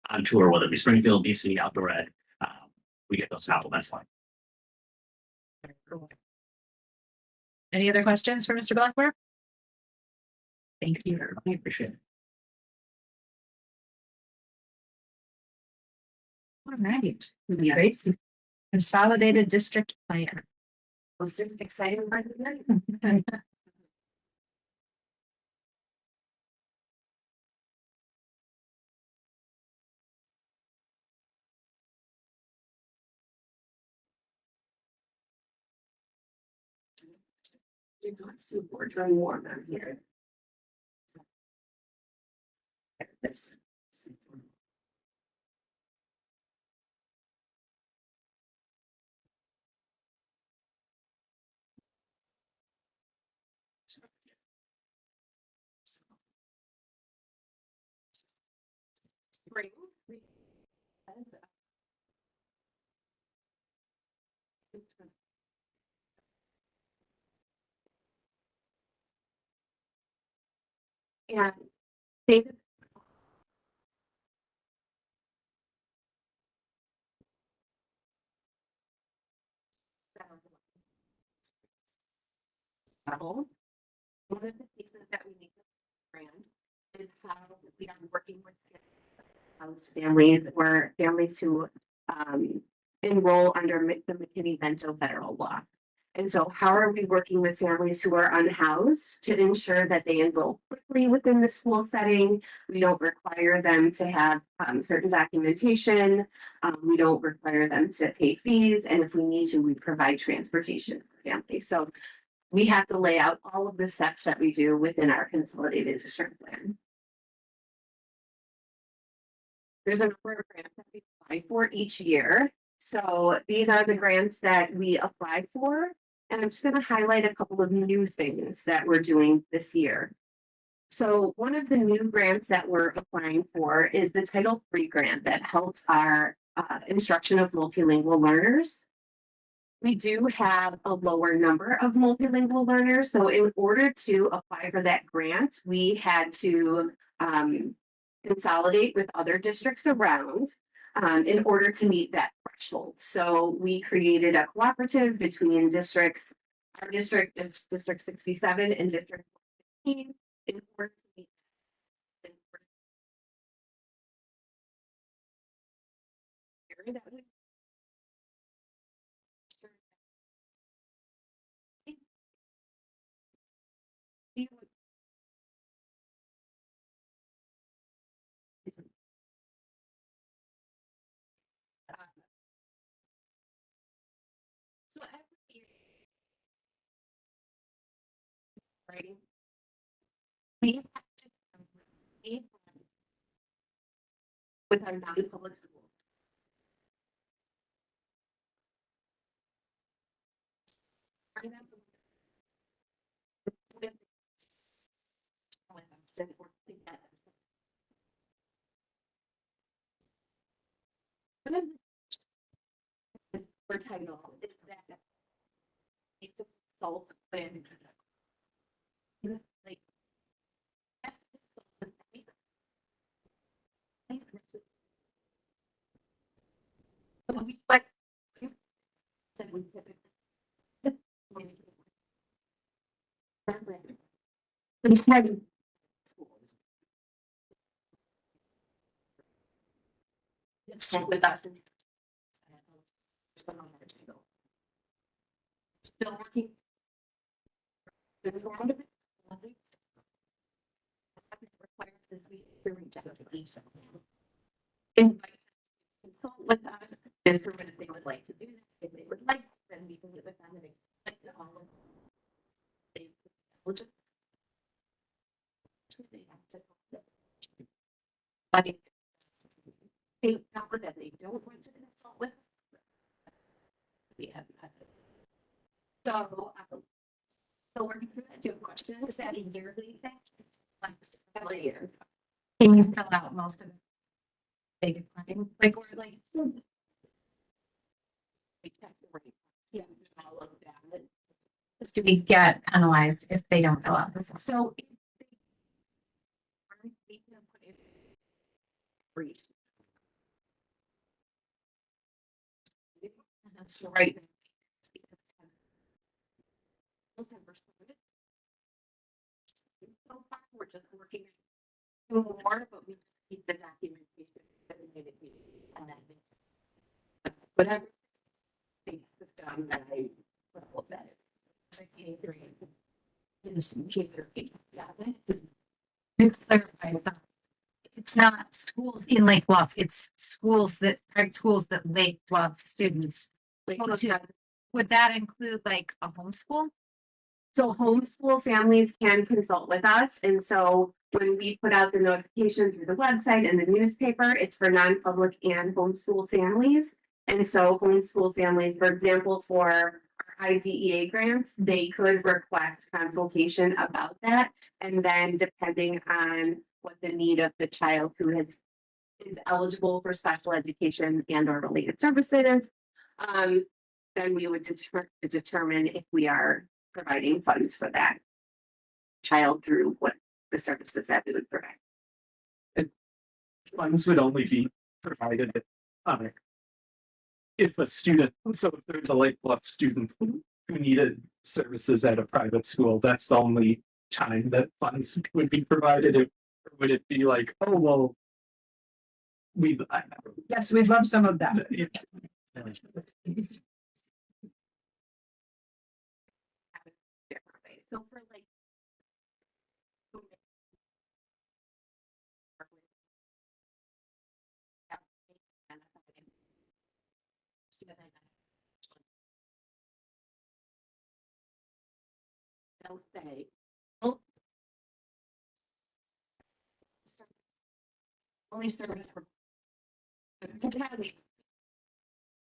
on tour, whether it be Springfield, DC, Outdoor Ed. We get those compliments like. Any other questions for Mr. Blackmore? Thank you. I appreciate it. All right. Great. Consolidated district plan. Was this exciting part of the night? It's not super dry warm out here. This. Spring. And David. Level. One of the pieces that we need to brand is how we are working with families or families who enroll under the McKinney-Vento federal law. And so how are we working with families who are unhoused to ensure that they enroll quickly within the school setting? We don't require them to have certain documentation. We don't require them to pay fees. And if we need to, we provide transportation for families. So we have to lay out all of the steps that we do within our consolidated district plan. There's a number of grants that we apply for each year. So these are the grants that we apply for. And I'm just going to highlight a couple of new things that we're doing this year. So one of the new grants that we're applying for is the Title III grant that helps our instruction of multilingual learners. We do have a lower number of multilingual learners. So in order to apply for that grant, we had to consolidate with other districts around in order to meet that threshold. So we created a cooperative between districts, our district, District 67 and District 15 in order to meet that. So every year, writing, we have to complete with our non-public schools. One of the for title is that it's a result when like but said we typically the title it's with us. Still working. this week to reach out to each of them. Invite them to consult with us and for what they would like to do. If they would like, then we can get with them and explain all of they will just they have to but if they know that they don't want to consult with we have so we're going to do a question. Is that a yearly thing? Like, Every year. can you fill out most of it? They could find, like, or like, We check the rate. Yeah. All of that. do we get penalized if they don't fill out the form? So if they are making a put in free. So right. So far, we're just working on more, but we keep the documentation. And then whatever. Things done that I. That it's like K3. It's K3. Yeah. To clarify that, it's not schools in Lake Bluff, it's schools that, private schools that Lake Bluff students go to. Would that include like a homeschool? So homeschool families can consult with us, and so when we put out the notification through the website and the newspaper, it's for non-public and homeschool families. And so homeschool families, for example, for our IDEA grants, they could request consultation about that. And then depending on what the need of the child who is eligible for special education and or related services, then we would determine if we are providing funds for that child through what the services that we would provide. Funds would only be provided if a student, so if there's a Lake Bluff student who needed services at a private school, that's the only time that funds would be provided. Or would it be like, oh, well, Yes, we'd love some of that. Different ways. So for like. They'll say, oh. Only service for. Academy.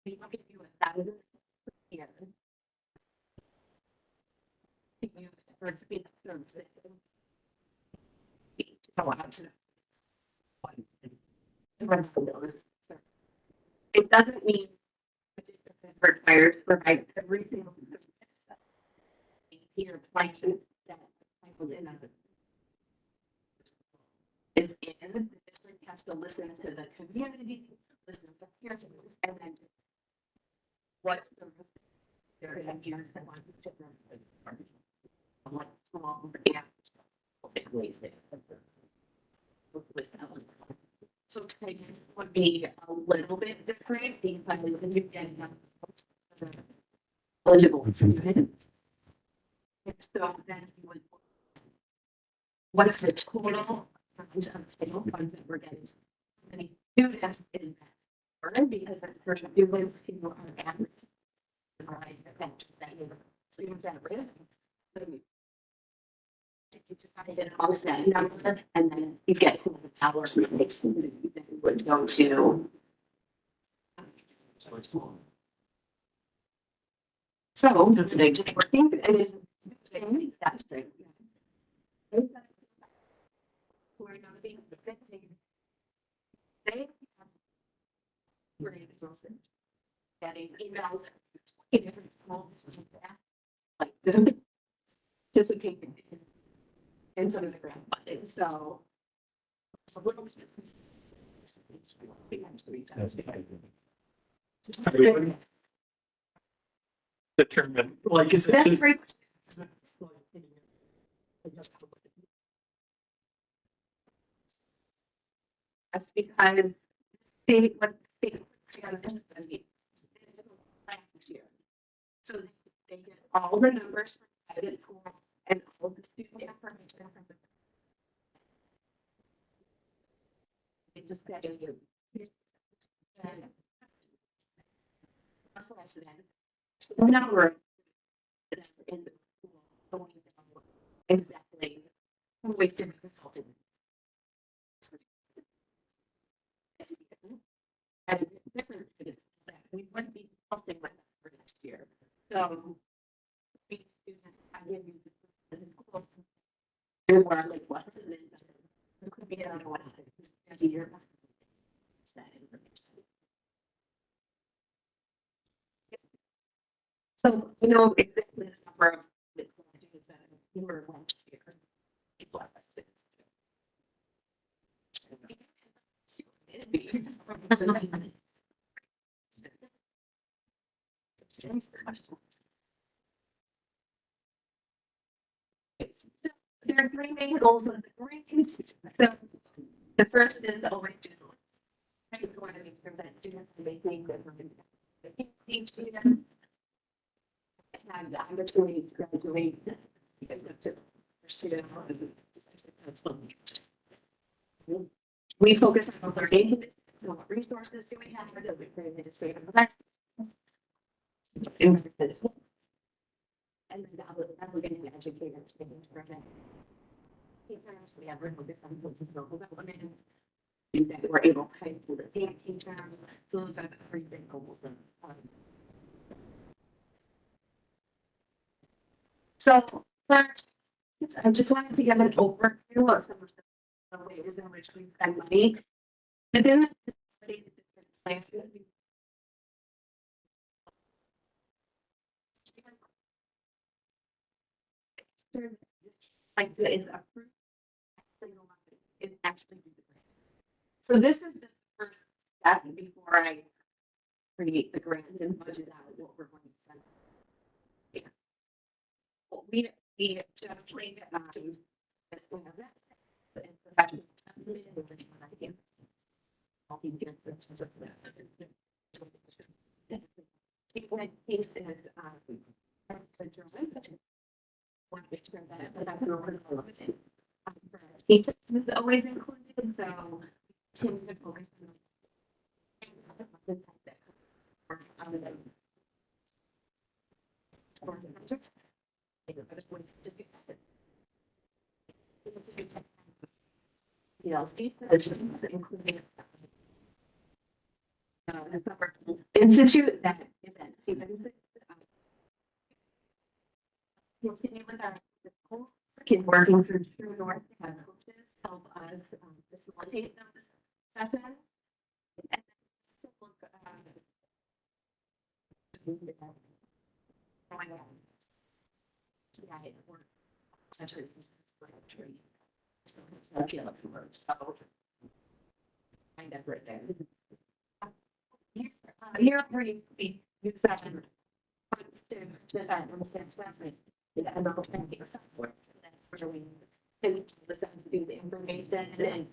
We will give you 1,000 here. To use for it to be the service. Go out to. It doesn't mean. It just requires to provide every single. Here, plan that. Is in, the district has to listen to the community, listen to peers, and then. What's the. There is a year that one different. Like small, yeah. Families there. So today would be a little bit different because you get. Eligible. So then you would. What's the total? Funds that we're getting. And students is that because that's for students who are average. Right, that you students at risk. You just have to get most that number and then you get hours that would go to. So that's a big working and is that's great. Who are gonna be affecting. They. We're in the process. Getting emails. Different schools. Like participating in some of the grant funding, so. It's a little bit. determine, like, is it That's just? great. Is it just like, I guess, That's because state, what state. Last year. So they get all the numbers for private school and all the student information from the. just getting you. That's what I said. So the number that are in the pool, going down exactly with the consultant. And different is that we wouldn't be something like that for next year. So. We students, I give you the school. Here's where I like what residents. It could be another one. It's a year. That information. So, you know, exactly the number of. We were last year. People are. There are three main goals of the grades. So the first is original. I want to make sure that students are making different. Each student have the opportunity to graduate. We focus on learning. So what resources do we have? Do we create a state of effect? And then obligating educators to intervene. Teachers, we have really different development. That we're able to help the same teacher. So those are the three big goals. So first, I just wanted to give an overview of some of the ways in which we spend money. Within the plan. Like that is approved. It's actually. So this is just the first step before I create the grant and budget out what we're going to spend. Yeah. Well, we just played this one of that. And professional development. All the differences of that. When he said, teachers is always included, so Tim is always. Including institute that is at Stevens. Continue with our work working through True North, have coaches help us facilitate those sessions. And kind of right there. Year 3, we use session to just understand classes. And I'm going to support. That's where we can listen to the information and.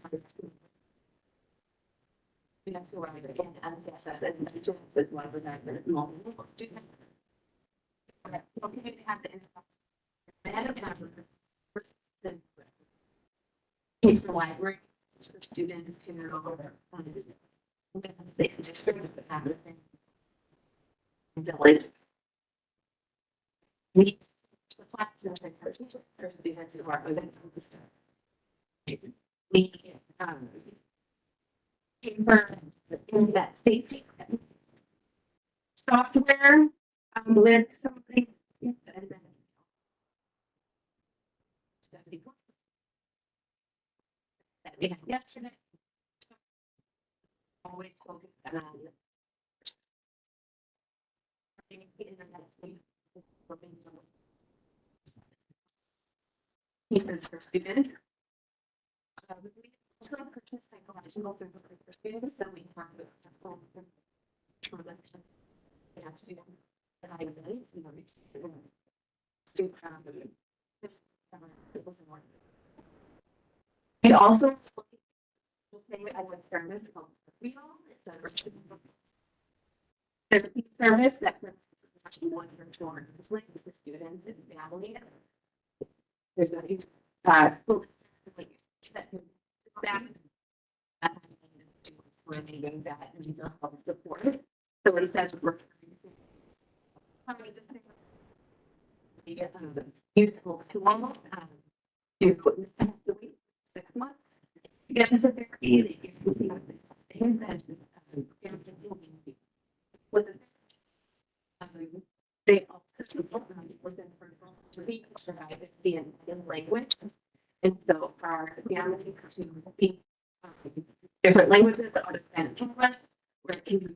That's who I again, MCSS and the students as well as the multiple students. Okay, we have the. It's the library for students who are the district village. We supply center for teachers or students who are within we for in that safety software with some of these that we had yesterday. Always focus on pieces for students. We also purchase psychological services for students, so we have students that I really, it also I would service called Real. It's a service that actually one virtual translate with the students and family. There's a like that implementing that mental health support. So instead of useful tool to put in the week, 6 months. Because it's a very they also within we provide the language. And so our families to speak different languages other than English, where it can be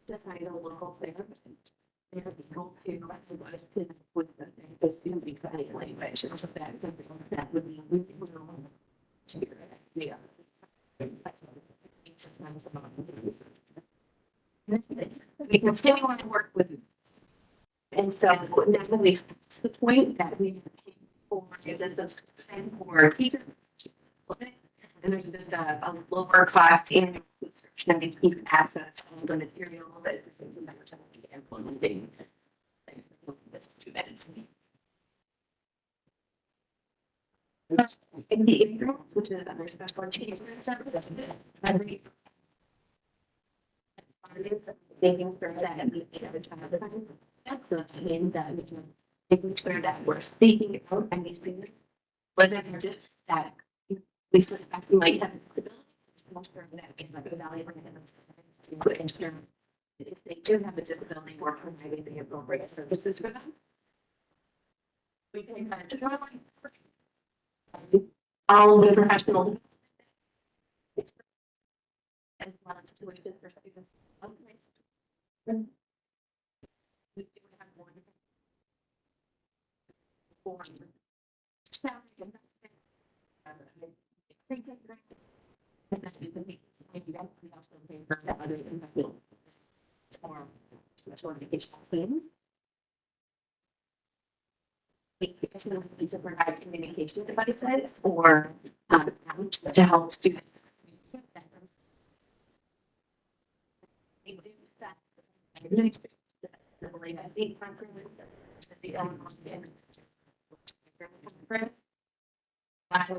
defined a local therapist. They're able to us with the student exciting language. And so that's something that would be really well to yeah. We continue to work with. And so now we've reached the point that we pay for a subscription for teachers. And there's just a lower cost annual subscription to keep access to all the material that we're implementing. Students. In the April, which is another special achievement center, every making sure that we have a child. So it means that we can making sure that we're speaking out any students, whether they're just that we suspect we might have a disability, make sure that we have evaluating them to ensure that if they do have a disability, we're providing the appropriate services for them. We can all the professional as well as tuition for students. We do have one for salary and we also pay for the other investment for special educational teams. We to provide communication devices or apps to help students.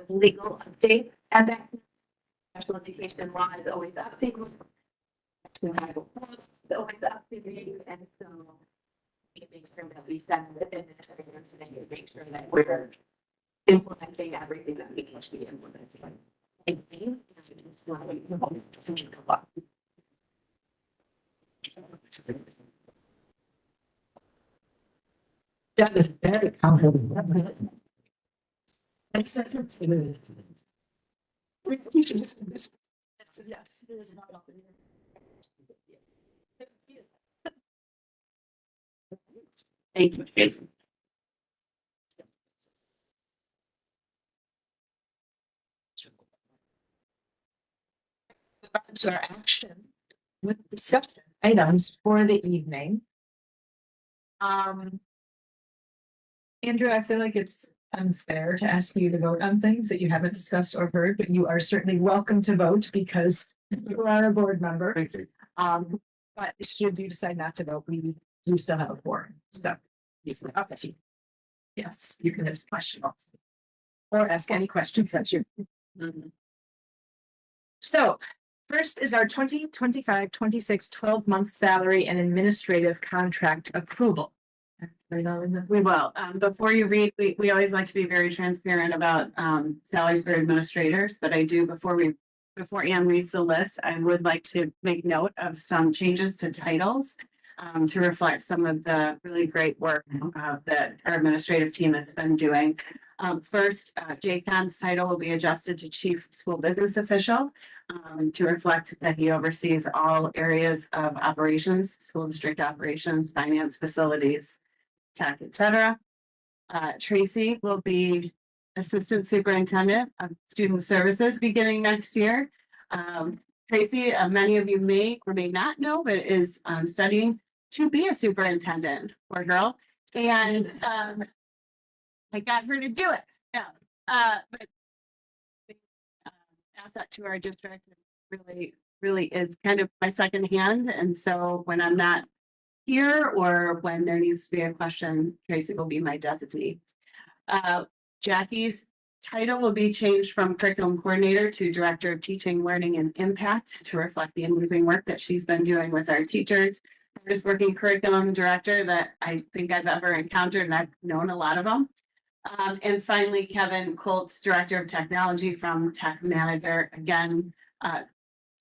Legal update and that special education law is always updated. Always updated, and so we make sure that we send the administrators and make sure that we're implementing everything that we can be implementing. That is very complicated. Yes, there is not up in here. Thank you, Jason. To our action with discussion items for the evening. Andrew, I feel like it's unfair to ask you to vote on things that you haven't discussed or heard, but you are certainly welcome to vote because you are a board member. Thank you. But should you decide not to vote, we do still have a board, so. Okay. Yes, you can ask questions. Or ask any questions that you. So first is our 2025-26 12-month salary and administrative contract approval. We will. Before you read, we always like to be very transparent about salaries for administrators, but I do before Anne reads the list, I would like to make note of some changes to titles to reflect some of the really great work that our administrative team has been doing. First, JCon's title will be adjusted to Chief School Business Official to reflect that he oversees all areas of operations, school district operations, finance, facilities, tech, etc. Tracy will be Assistant Superintendent of Student Services beginning next year. Tracy, many of you may or may not know, but is studying to be a superintendent, poor girl. And I got her to do it. Yeah. But asset to our district really is kind of my second hand. And so when I'm not here or when there needs to be a question, Tracy will be my designee. Jackie's title will be changed from curriculum coordinator to director of teaching, learning and impact to reflect the amazing work that she's been doing with our teachers. Hardest working curriculum director that I think I've ever encountered, and I've known a lot of them. And finally, Kevin Colts, director of technology from tech manager. Again,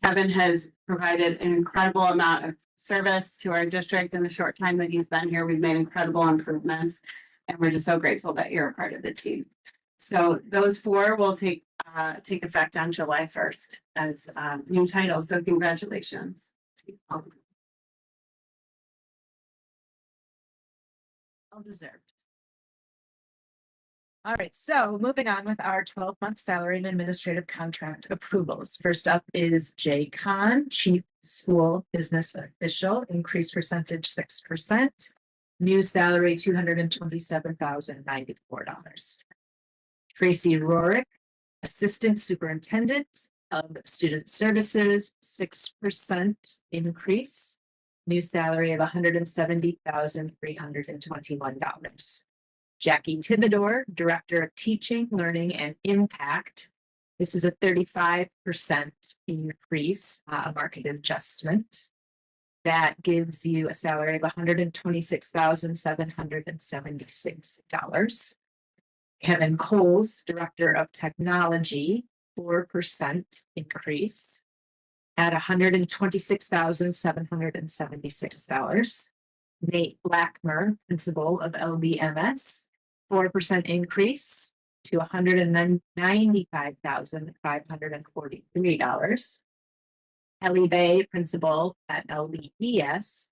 Kevin has provided an incredible amount of service to our district in the short time that he's been here. We've made incredible improvements, and we're just so grateful that you're a part of the team. So those four will take effect on July 1st as new titles. So congratulations. Well deserved. All right, so moving on with our 12-month salary and administrative contract approvals. First up is Jay Khan, Chief School Business Official, increase percentage 6%. New salary $227,094. Tracy Rorick, Assistant Superintendent of Student Services, 6% increase. New salary of $170,321. Jackie Thibodeau, Director of Teaching, Learning and Impact. This is a 35% increase, a market adjustment. That gives you a salary of $126,776. Kevin Coles, Director of Technology, 4% increase at $126,776. Nate Blackmer, Principal of LBMS, 4% increase to $195,543. Ellie Bay, Principal at LBES,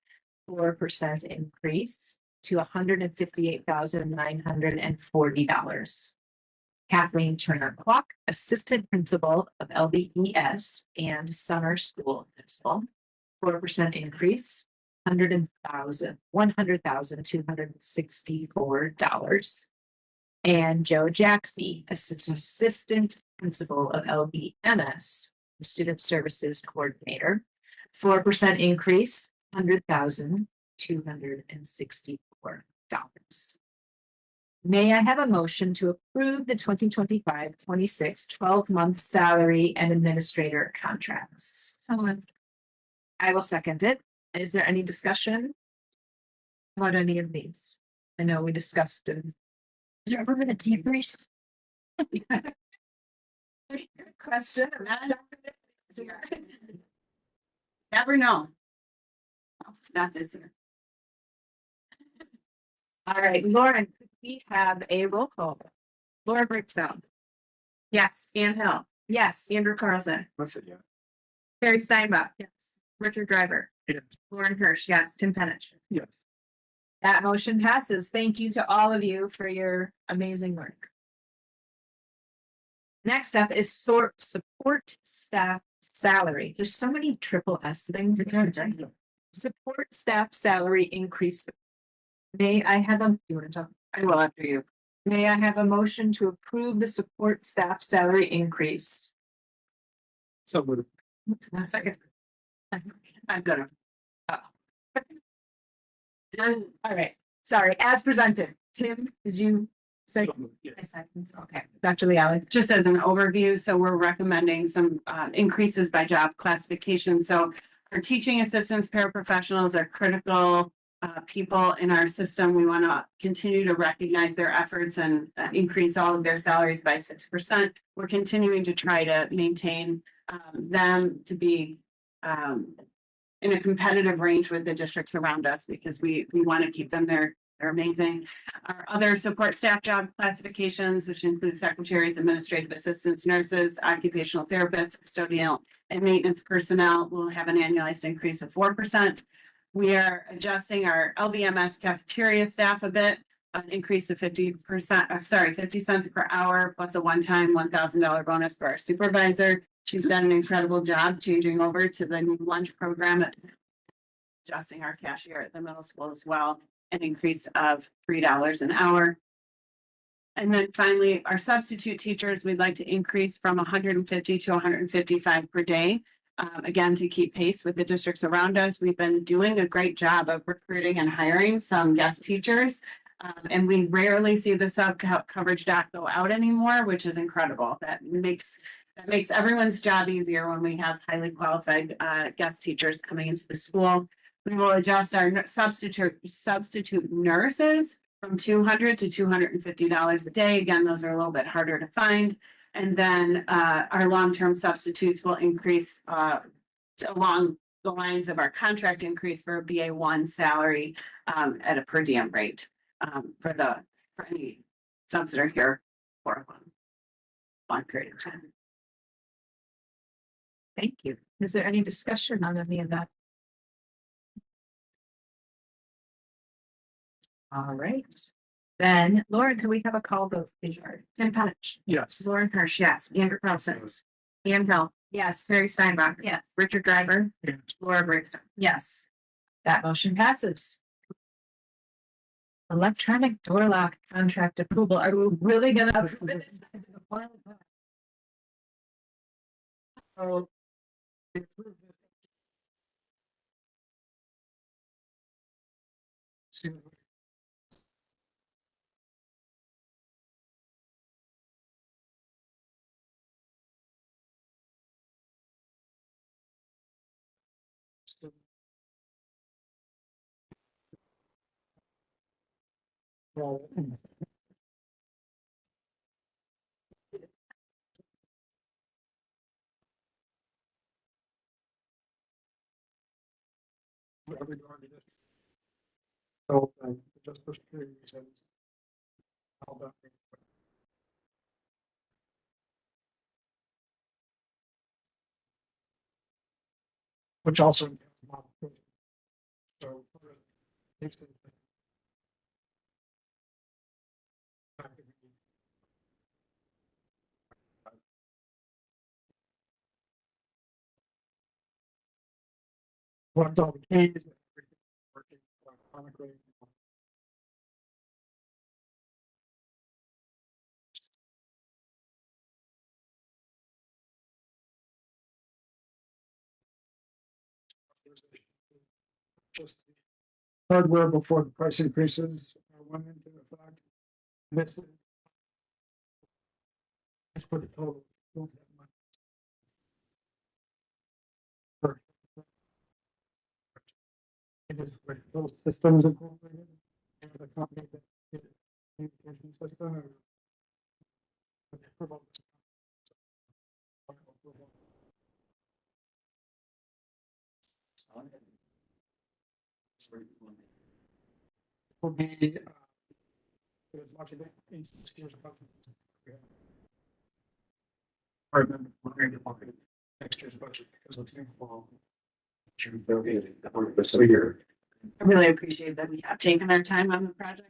4% increase to $158,940. Kathleen Turner Clock, Assistant Principal of LBES and Summer School Principal, 4% increase, $100,264. And Joe Jacksey, Assistant Principal of LBMS, the Student Services Coordinator, 4% increase, $100,264. May I have a motion to approve the 2025-26 12-month salary and administrator contracts? I will second it. Is there any discussion about any of these? I know we discussed it. Is there ever been a decrease? Question. Never know. Oh, it's not this year. All right, Lauren, could we have a roll call? Laura Brickstone. Yes, Ann Hill, Yes. Andrew Carlson, Listen, yeah. Carrie Steinbach, Yes. Richard Driver, Yes. Lauren Hirsch, yes, Tim Penich. Yes. That motion passes. Thank you to all of you for your amazing work. Next up is support staff salary. There's so many triple S things in here. Support staff salary increase. May I have a, do you want to talk? I will after you. May I have a motion to approve the support staff salary increase? So moved. Second. I'm gonna. All right, sorry, as presented. Tim, did you say? So moved, yes. Okay, Dr. Leally. Just as an overview, so we're recommending some increases by job classification. So our teaching assistants, paraprofessionals are critical people in our system. We want to continue to recognize their efforts and increase all of their salaries by 6%. We're continuing to try to maintain them to be in a competitive range with the districts around us because we want to keep them there. They're amazing. Our other support staff job classifications, which include secretaries, administrative assistants, nurses, occupational therapists, custodial, and maintenance personnel, will have an annualized increase of 4%. We are adjusting our LBMS cafeteria staff a bit, an increase of 50 cents per hour, plus a one-time $1,000 bonus for our supervisor. She's done an incredible job changing over to the new lunch program, adjusting our cashier at the middle school as well, an increase of $3 an hour. And then finally, our substitute teachers, we'd like to increase from 150 to 155 per day. Again, to keep pace with the districts around us. We've been doing a great job of recruiting and hiring some guest teachers. And we rarely see the coverage doc go out anymore, which is incredible. That makes everyone's job easier when we have highly qualified guest teachers coming into the school. We will adjust our substitute nurses from $200 to $250 a day. Again, those are a little bit harder to find. And then our long-term substitutes will increase along the lines of our contract increase for a BA1 salary at a per diem rate for any subs that are here for a long period of time. Thank you. Is there any discussion on any of that? All right. Then Lauren, can we have a call vote, please? Tim Penich. Yes. Lauren Hirsch, yes. Andrew Thompson. Ann Hill. Yes. Mary Steinbach. Yes. Richard Driver. Yes. Laura Brinkstone. Yes. That motion passes. Electronic door lock contract approval. Are we really gonna approve this? Oh. Well, so, just for security reasons. I'll not bring it. Which also. So. What all the keys. Working electronically. Just hardware before the price increases went into effect. This. Let's put the total. It is with those systems incorporated. And the company that did it, communication system or. Will be. As much of it, years ago. Or then next year's budget because of the fall. I really appreciate that we have taken our time on the project.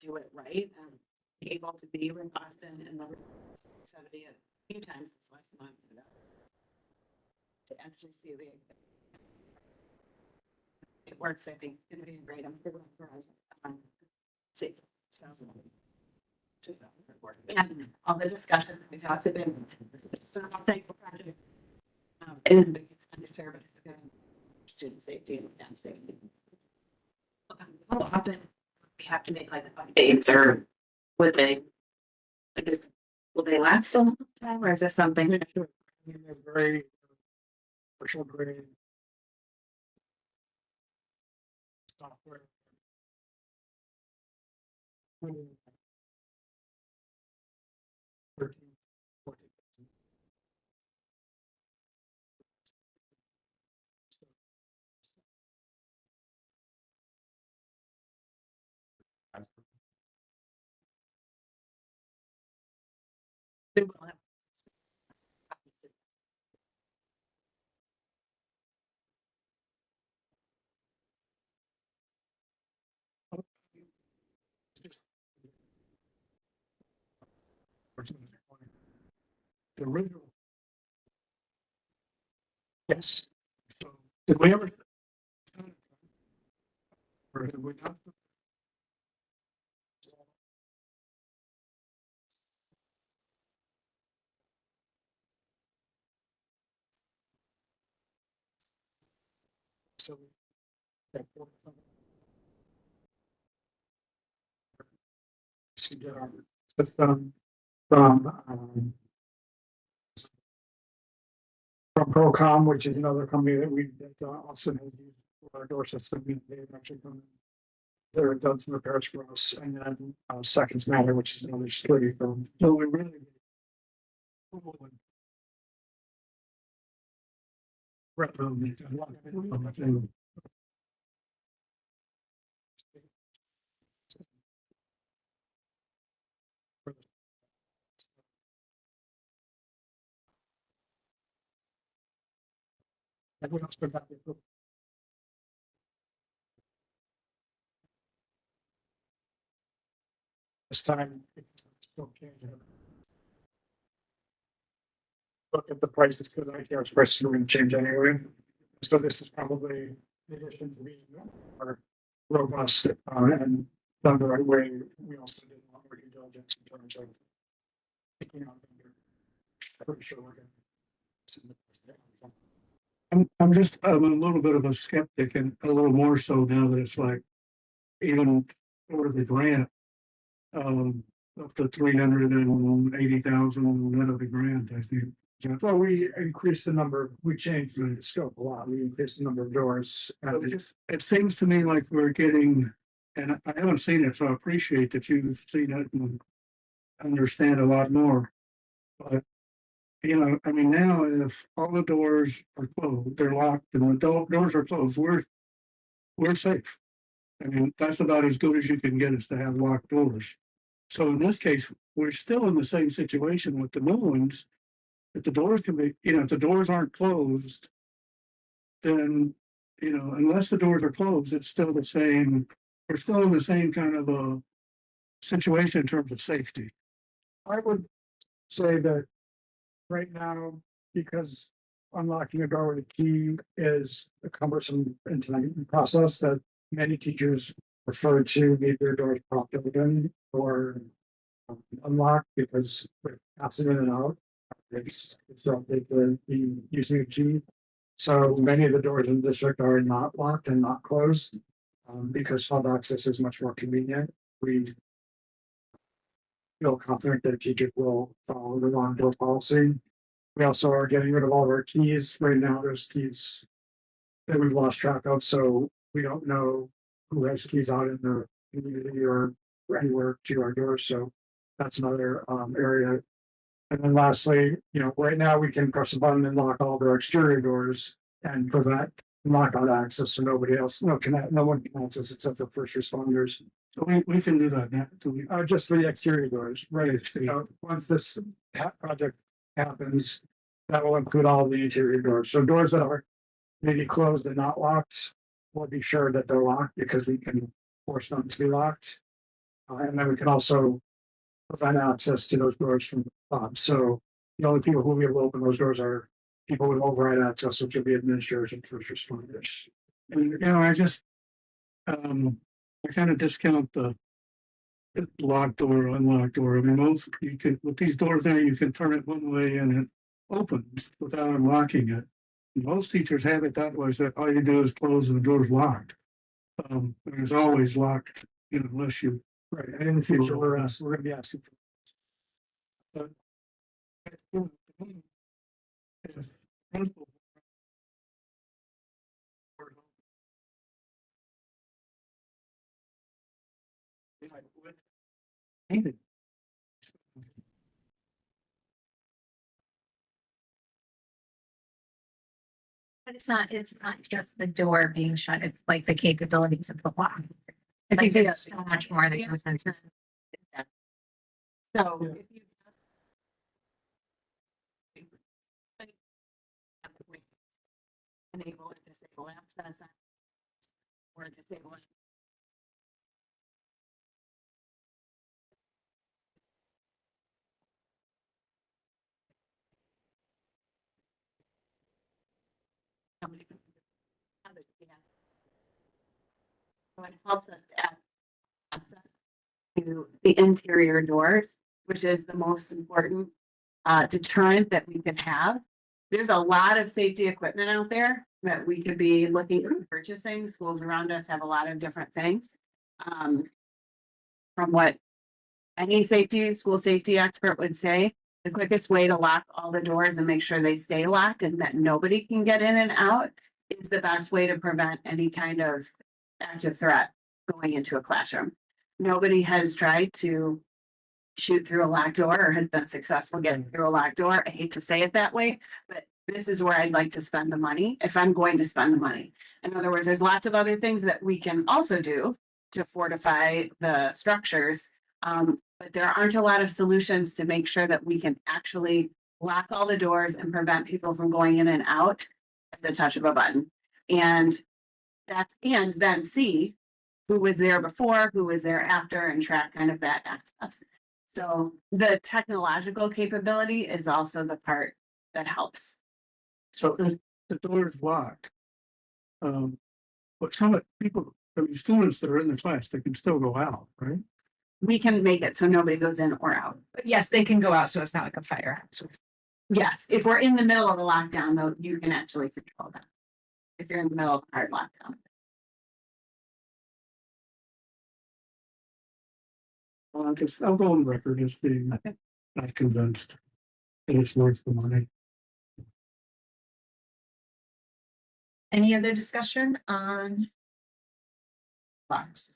Do it right and be able to be in Boston and the 70 a few times this last month. To actually see it works, I think it's gonna be a great improvement for us. See, so. And all the discussion that we've had today. It's a thankful project. It is a big expenditure, but it's good for student safety and family safety. How often we have to make like updates or would they? Like is, will they last a long time or is this something? It's very. Commercial grade. Software. 13, 14. We will have. The original. Yes. So, did we ever? Or did we not? So. obviously did our system from Procom, which is another company that Austin has used for our door system. They've actually done done some repairs for us, and then Seconds Matter, which is another security firm. So we really. Everyone else been back there. This time. Look at the prices, because ITR prices are going to change anyway. So this is probably, in addition to being more robust and done the right way, we also did a lot more due diligence in terms of picking out vendor. Pretty sure we're gonna. I'm just, I'm a little bit of a skeptic, and a little more so now that it's like, even over the grant, up to 380,000 net of the grant, I think. Well, we increased the number, we changed the scope a lot, we increased the number of doors. It seems to me like we're getting, and I haven't seen it, so I appreciate that you've seen it and understand a lot more. But, you know, I mean, now if all the doors are closed, they're locked, and the doors are closed, we're safe. I mean, that's about as good as you can get us to have locked doors. So in this case, we're still in the same situation with the new ones. If the doors can be, you know, if the doors aren't closed, then, you know, unless the doors are closed, it's still the same. We're still in the same kind of a situation in terms of safety. I would say that right now, because unlocking a door with a key is a cumbersome and time process, that many teachers prefer to leave their doors propped open or unlocked, because with passing in and out, it's roughly the using a key. So many of the doors in the district are not locked and not closed, because hub access is much more convenient. We feel confident that teachers will follow the long door policy. We also are getting rid of all of our keys. Right now, there's keys that we've lost track of, so we don't know who has keys out in the community or anywhere to our doors. So that's another area. And then lastly, you know, right now we can press a button and lock all of our exterior doors and prevent lockout access, so nobody else, no one can access except for first responders. So we can do that now, just for the exterior doors, right? You know, once this project happens, that will include all the interior doors. So doors that are maybe closed and not locked, we'll be sure that they're locked because we can force them to be locked. And then we can also prevent access to those doors from the top. So the only people who will be able to open those doors are people with override access, which will be administrators and first responders. And, you know, I just, I kind of discount the locked door, unlocked door. I mean, most, you can, with these doors there, you can turn it one way and it opens without unlocking it. Most teachers have it that way, so all you do is close and the door's locked. And it's always locked, you know, unless you. Right, and in the future, we're gonna be asking for. But, if principal- But it's not just the door being shut, it's like the capabilities of the lock. I think think there's there's so much more that goes into. So if you. Enable and disable access. Or disable. So it helps us to add access to the interior doors, which is the most important deterrent that we can have. There's a lot of safety equipment out there that we could be looking at purchasing. Schools around us have a lot of different things. From what any safety, school safety expert would say, the quickest way to lock all the doors and make sure they stay locked and that nobody can get in and out is the best way to prevent any kind of active threat going into a classroom. Nobody has tried to shoot through a locked door or has been successful getting through a locked door. I hate to say it that way, but this is where I'd like to spend the money if I'm going to spend the money. In other words, there's lots of other things that we can also do to fortify the structures. But there aren't a lot of solutions to make sure that we can actually lock all the doors and prevent people from going in and out at the touch of a button. And then see who was there before, who was there after, and track kind of that access. So the technological capability is also the part that helps. So if the door is locked. But some of the people, I mean, students that are in the class, they can still go out, right? We can make it so nobody goes in or out. But yes, they can go out, so it's not like a fire. So Yes, if we're in the middle of a lockdown, though, you can actually control that. If you're in the middle of a hard lockdown. I'll go on record as being not convinced that it's worth the money. any other discussion on locks?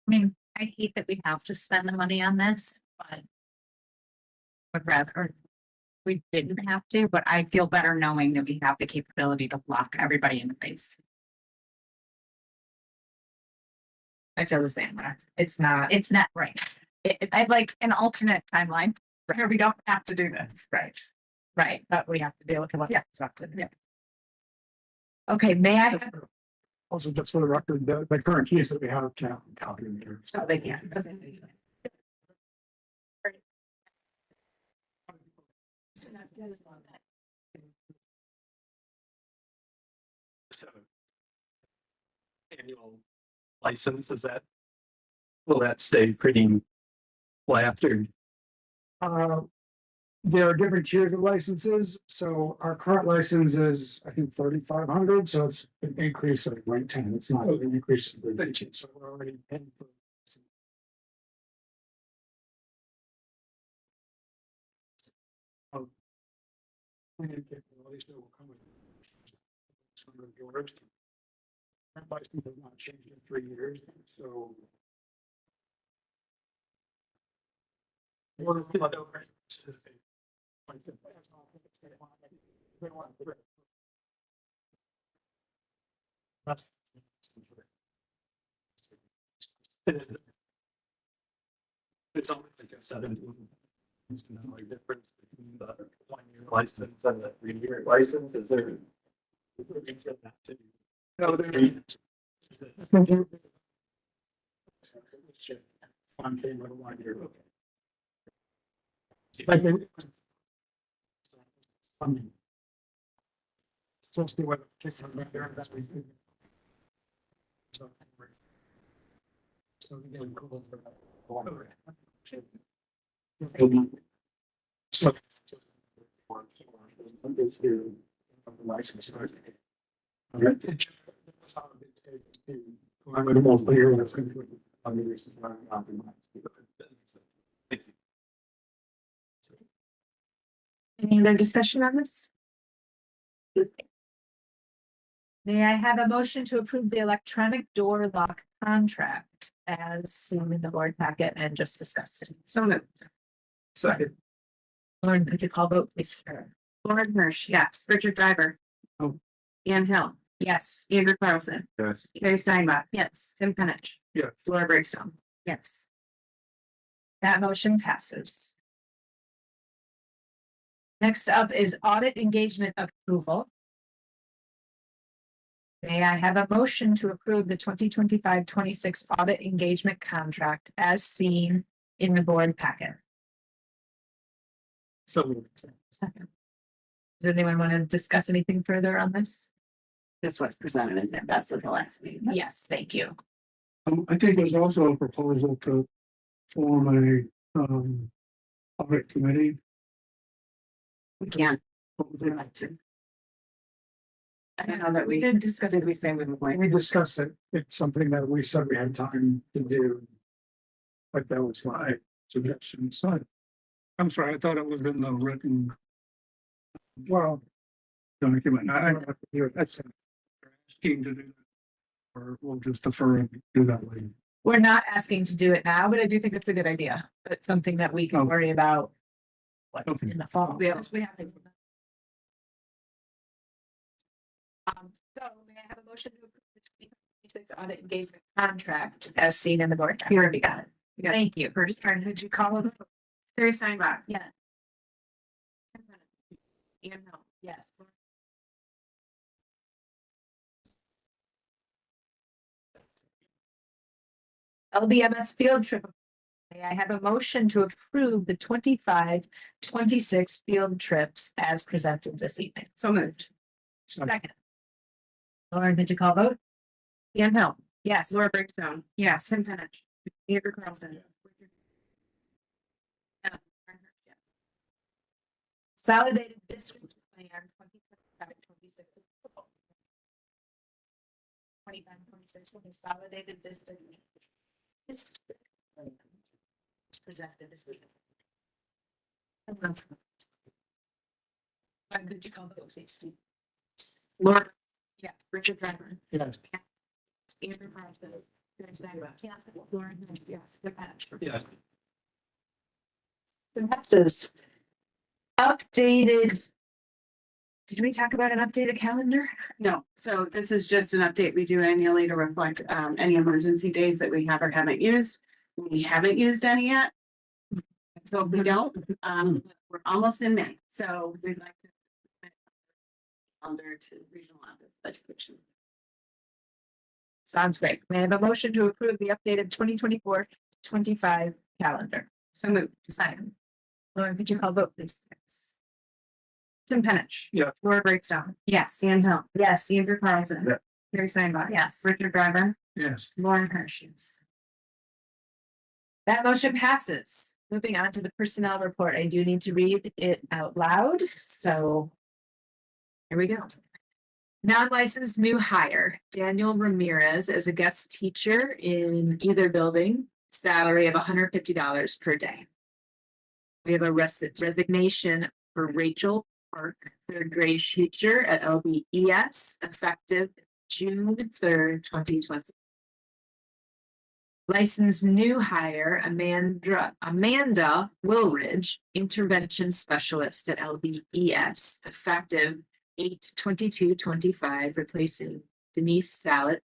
I mean, I hate that we have to spend the money on this, but would rather we didn't have to, but I feel better knowing that we have the capability to lock everybody in place. I feel the same way. It's not, It's not right. I'd like an alternate timeline where we don't have to do this. right, right, but we have to deal with what happens after. Yeah. Okay, may I have, Also, just for the record, the current keys that we have can't copy them here. Oh, they can. So. Annual license, is that? Will that stay pretty flat or? There are different tiers of licenses, so our current license is, I think, 3,500, so it's an increase of like 10, it's not an increase of 13, so we're already paying for. Capabilities that will come with. That license has not changed in 3 years, so. What is the other? It's only like a $17 difference between the 1-year license and the 3-year license, is there? Is there a reason not to? No, there. One thing with 1 year. Just the way this is right there, that's what we do. So again, cool for that. So. License. I'm going to mostly hear what's going to. any other discussion on this? May I have a motion to approve the electronic door lock contract as seen in the board packet and just discussed? So moved. Second. Lauren, could you call vote, please? Lauren Hirsch, yes. Richard Driver. Oh. Ann Hill, Yes. Andrew Carlson, Yes. Carrie Steinbach, yes. Tim Penich. Yeah. Laura Brinkstone. Yes. That motion passes. Next up is audit engagement approval. May I have a motion to approve the 2025-26 audit engagement contract as seen in the board packet? So. Second. Does anyone want to discuss anything further on this? This was presented as the best of the last meeting. Yes, thank you. I think there's also a proposal to form a audit committee. We can. What would you like to? I don't know that we did discuss did we say we were going. We discussed it, it's something that we said we had time to do. But that was why suggestion, so. I'm sorry, I thought it was in the written. Well. Document, that's. Keen to do. That. Or we'll just defer and do that later. We're not asking to do it now, but I do think it's a good idea. It's something that we can worry about. What, Okay. in the fall. Yeah. Because we have to- So may I have a motion to approve the 2026 audit engagement contract as seen in the board? doc? We already got it. Thank you. First turn, did you call it? Carrie Steinbach. Yeah. Ian Hill. Yes. LBMS field trip. May I have a motion to approve the 25-26 field trips as presented this evening? So moved. Second. Lauren, did you call vote? Ian Hill. Yes. Laura Brinkstone. Yes. Tim Penich. Andrew Carlson. Consolidated District Plan 2025-26. 25-26 Consolidated District. Plan. It's presented this evening. Could you call the vote, please? Laura. Yes. Richard Driver. Yes. Andrew Carlson. Carrie Steinbach. Yes. Lauren Hill. Yes. Tim Penich. Yes. Passes. Updated. Did we talk about an updated calendar? No, so this is just an update we do annually to reflect any emergency days that we have or haven't used. We haven't used any yet. So if we don't, we're almost in May, so we'd like to. Calendar to regional office of education. Sounds great. May I have a motion to approve the updated 2024-25 calendar? So moved. Second. Lauren, could you call vote, please? Tim Penich. Yeah. Laura Brinkstone. Yes. Ian Hill. Yes. Andrew Carlson. Yeah. Carrie Steinbach. Yes. Richard Driver. Yes. Lauren Hirsch. Yes. That motion passes. Moving on to the personnel report, I do need to read it out loud, so. Here we go. Non-licensed new hire, Daniel Ramirez as a guest teacher in either building, salary of $150 per day. We have a resignation for Rachel Park, third grade teacher at LBES, effective June 3rd, 2020. Licensed new hire Amanda Wilridge, intervention specialist at LBES, effective 8/22/25, replacing Denise Salet.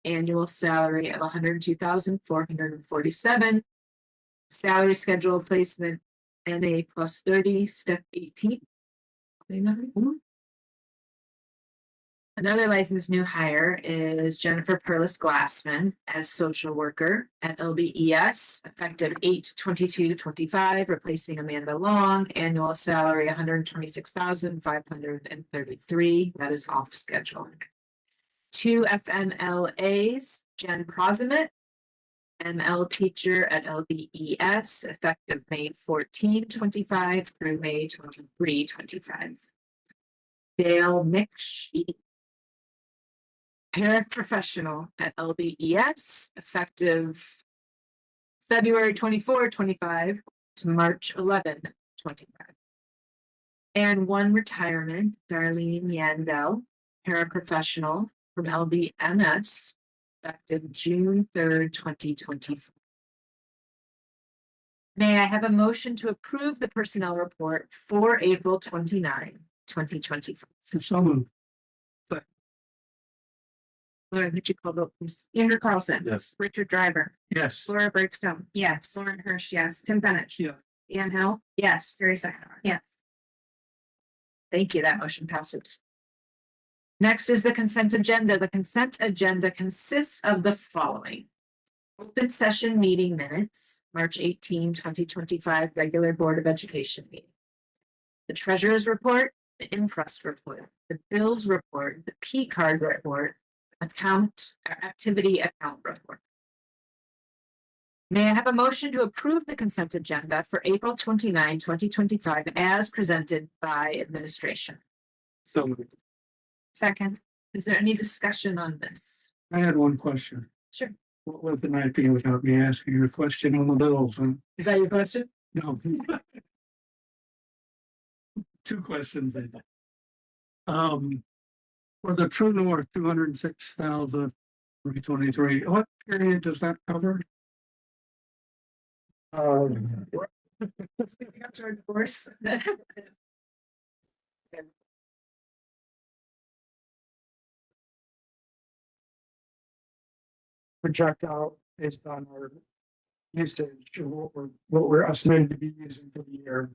Annual salary of $102,447. Salary schedule placement NA plus 30, step 18. Another licensed new hire is Jennifer Perlis Glassman as social worker at LBES, effective 8/22/25, replacing Amanda Long, annual salary $126,533. That is off schedule. 2 FMLAs, Jen Prosimit, ML teacher at LBES, effective May 14/25 through May 23/25. Dale McShee, paraprofessional at LBES, effective February 24/25 to March 11/25. And one retirement, Darlene Yandel, paraprofessional from LBMS, effective June 3rd, 2024. May I have a motion to approve the personnel report for April 29, 2024? So moved. Laura, would you call vote, please? Andrew Carlson. Yes. Richard Driver. Yes. Laura Brinkstone. Yes. Lauren Hirsch. Yes. Tim Penich. Yeah. Ian Hill. Yes. Carrie Steinbach. Yes. Thank you. That motion passes. Next is the consent agenda. The consent agenda consists of the following. Open session meeting minutes, March 18, 2025, regular Board of Education meeting. The treasurer's report, the impressed report, the bills report, the P card report, activity account report. May I have a motion to approve the consent agenda for April 29, 2025, as presented by administration? So moved. Second. Is there any discussion on this? I had one question. Sure. What would the night be without me asking you a question on the bills? Huh? Is that your question? No. Two questions then. For the True North, 206,323, what period does that cover? Course. Project out based on our usage, or what we're estimated to be using for the year.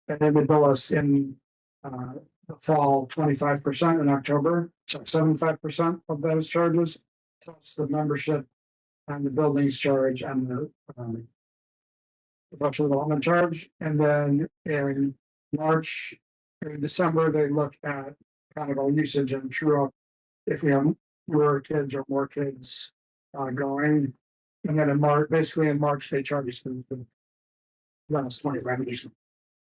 And then they bill us in the fall 25% in October, so 75% of those charges. Plus the membership and the buildings charge and the professional development charge. And then in March, in December, they look at kind of our usage and true up if we have fewer kids or more kids going. And then in March, basically in March, they charge us the last 25 years.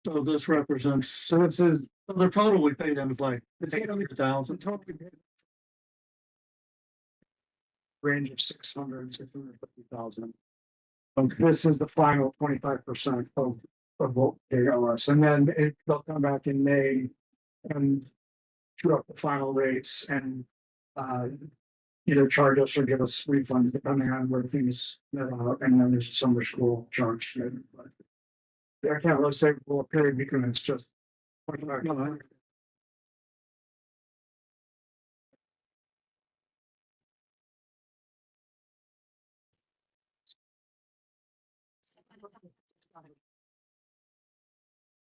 So this represents, so it says, so the total we paid them is like 800,000 totally paid. Range of 650,000. This is the final 25% of what they owe us, and then they'll come back in May and true up the final rates and either charge us or give us refunds depending on where things net out, and then there's a summer school charge. But I can't really say for a period because it's just.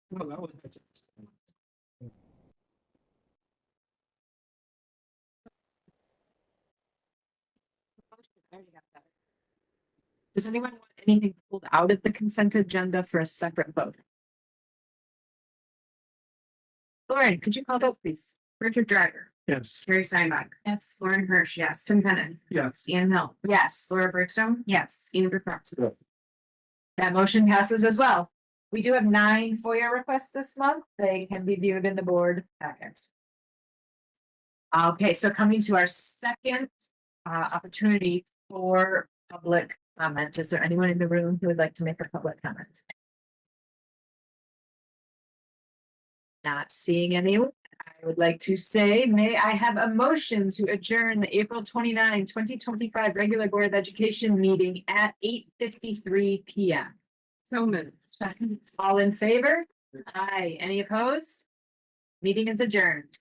Well, that was. Does anyone want anything pulled out of the consent agenda for a separate vote? Lauren, could you call vote, please? Richard Driver, Yes. Carrie Steinbach, Yes. Lauren Hirsch, yes, Tim Pennon, Yes. Ann Hill, Yes, Laura Brinkstone, Yes. Ian Crafts. that motion passes as well. We do have 9 FOIA requests this month. They can be viewed in the board packet. Okay, so coming to our second opportunity for public comment. Is there anyone in the room who would like to make a public comment? Not seeing anyone. I would like to say, may I have a motion to adjourn the April 29, 2025 regular Board of Education meeting at 8:53 PM. So moved. Second. All in favor? Aye. Any opposed? Meeting is adjourned.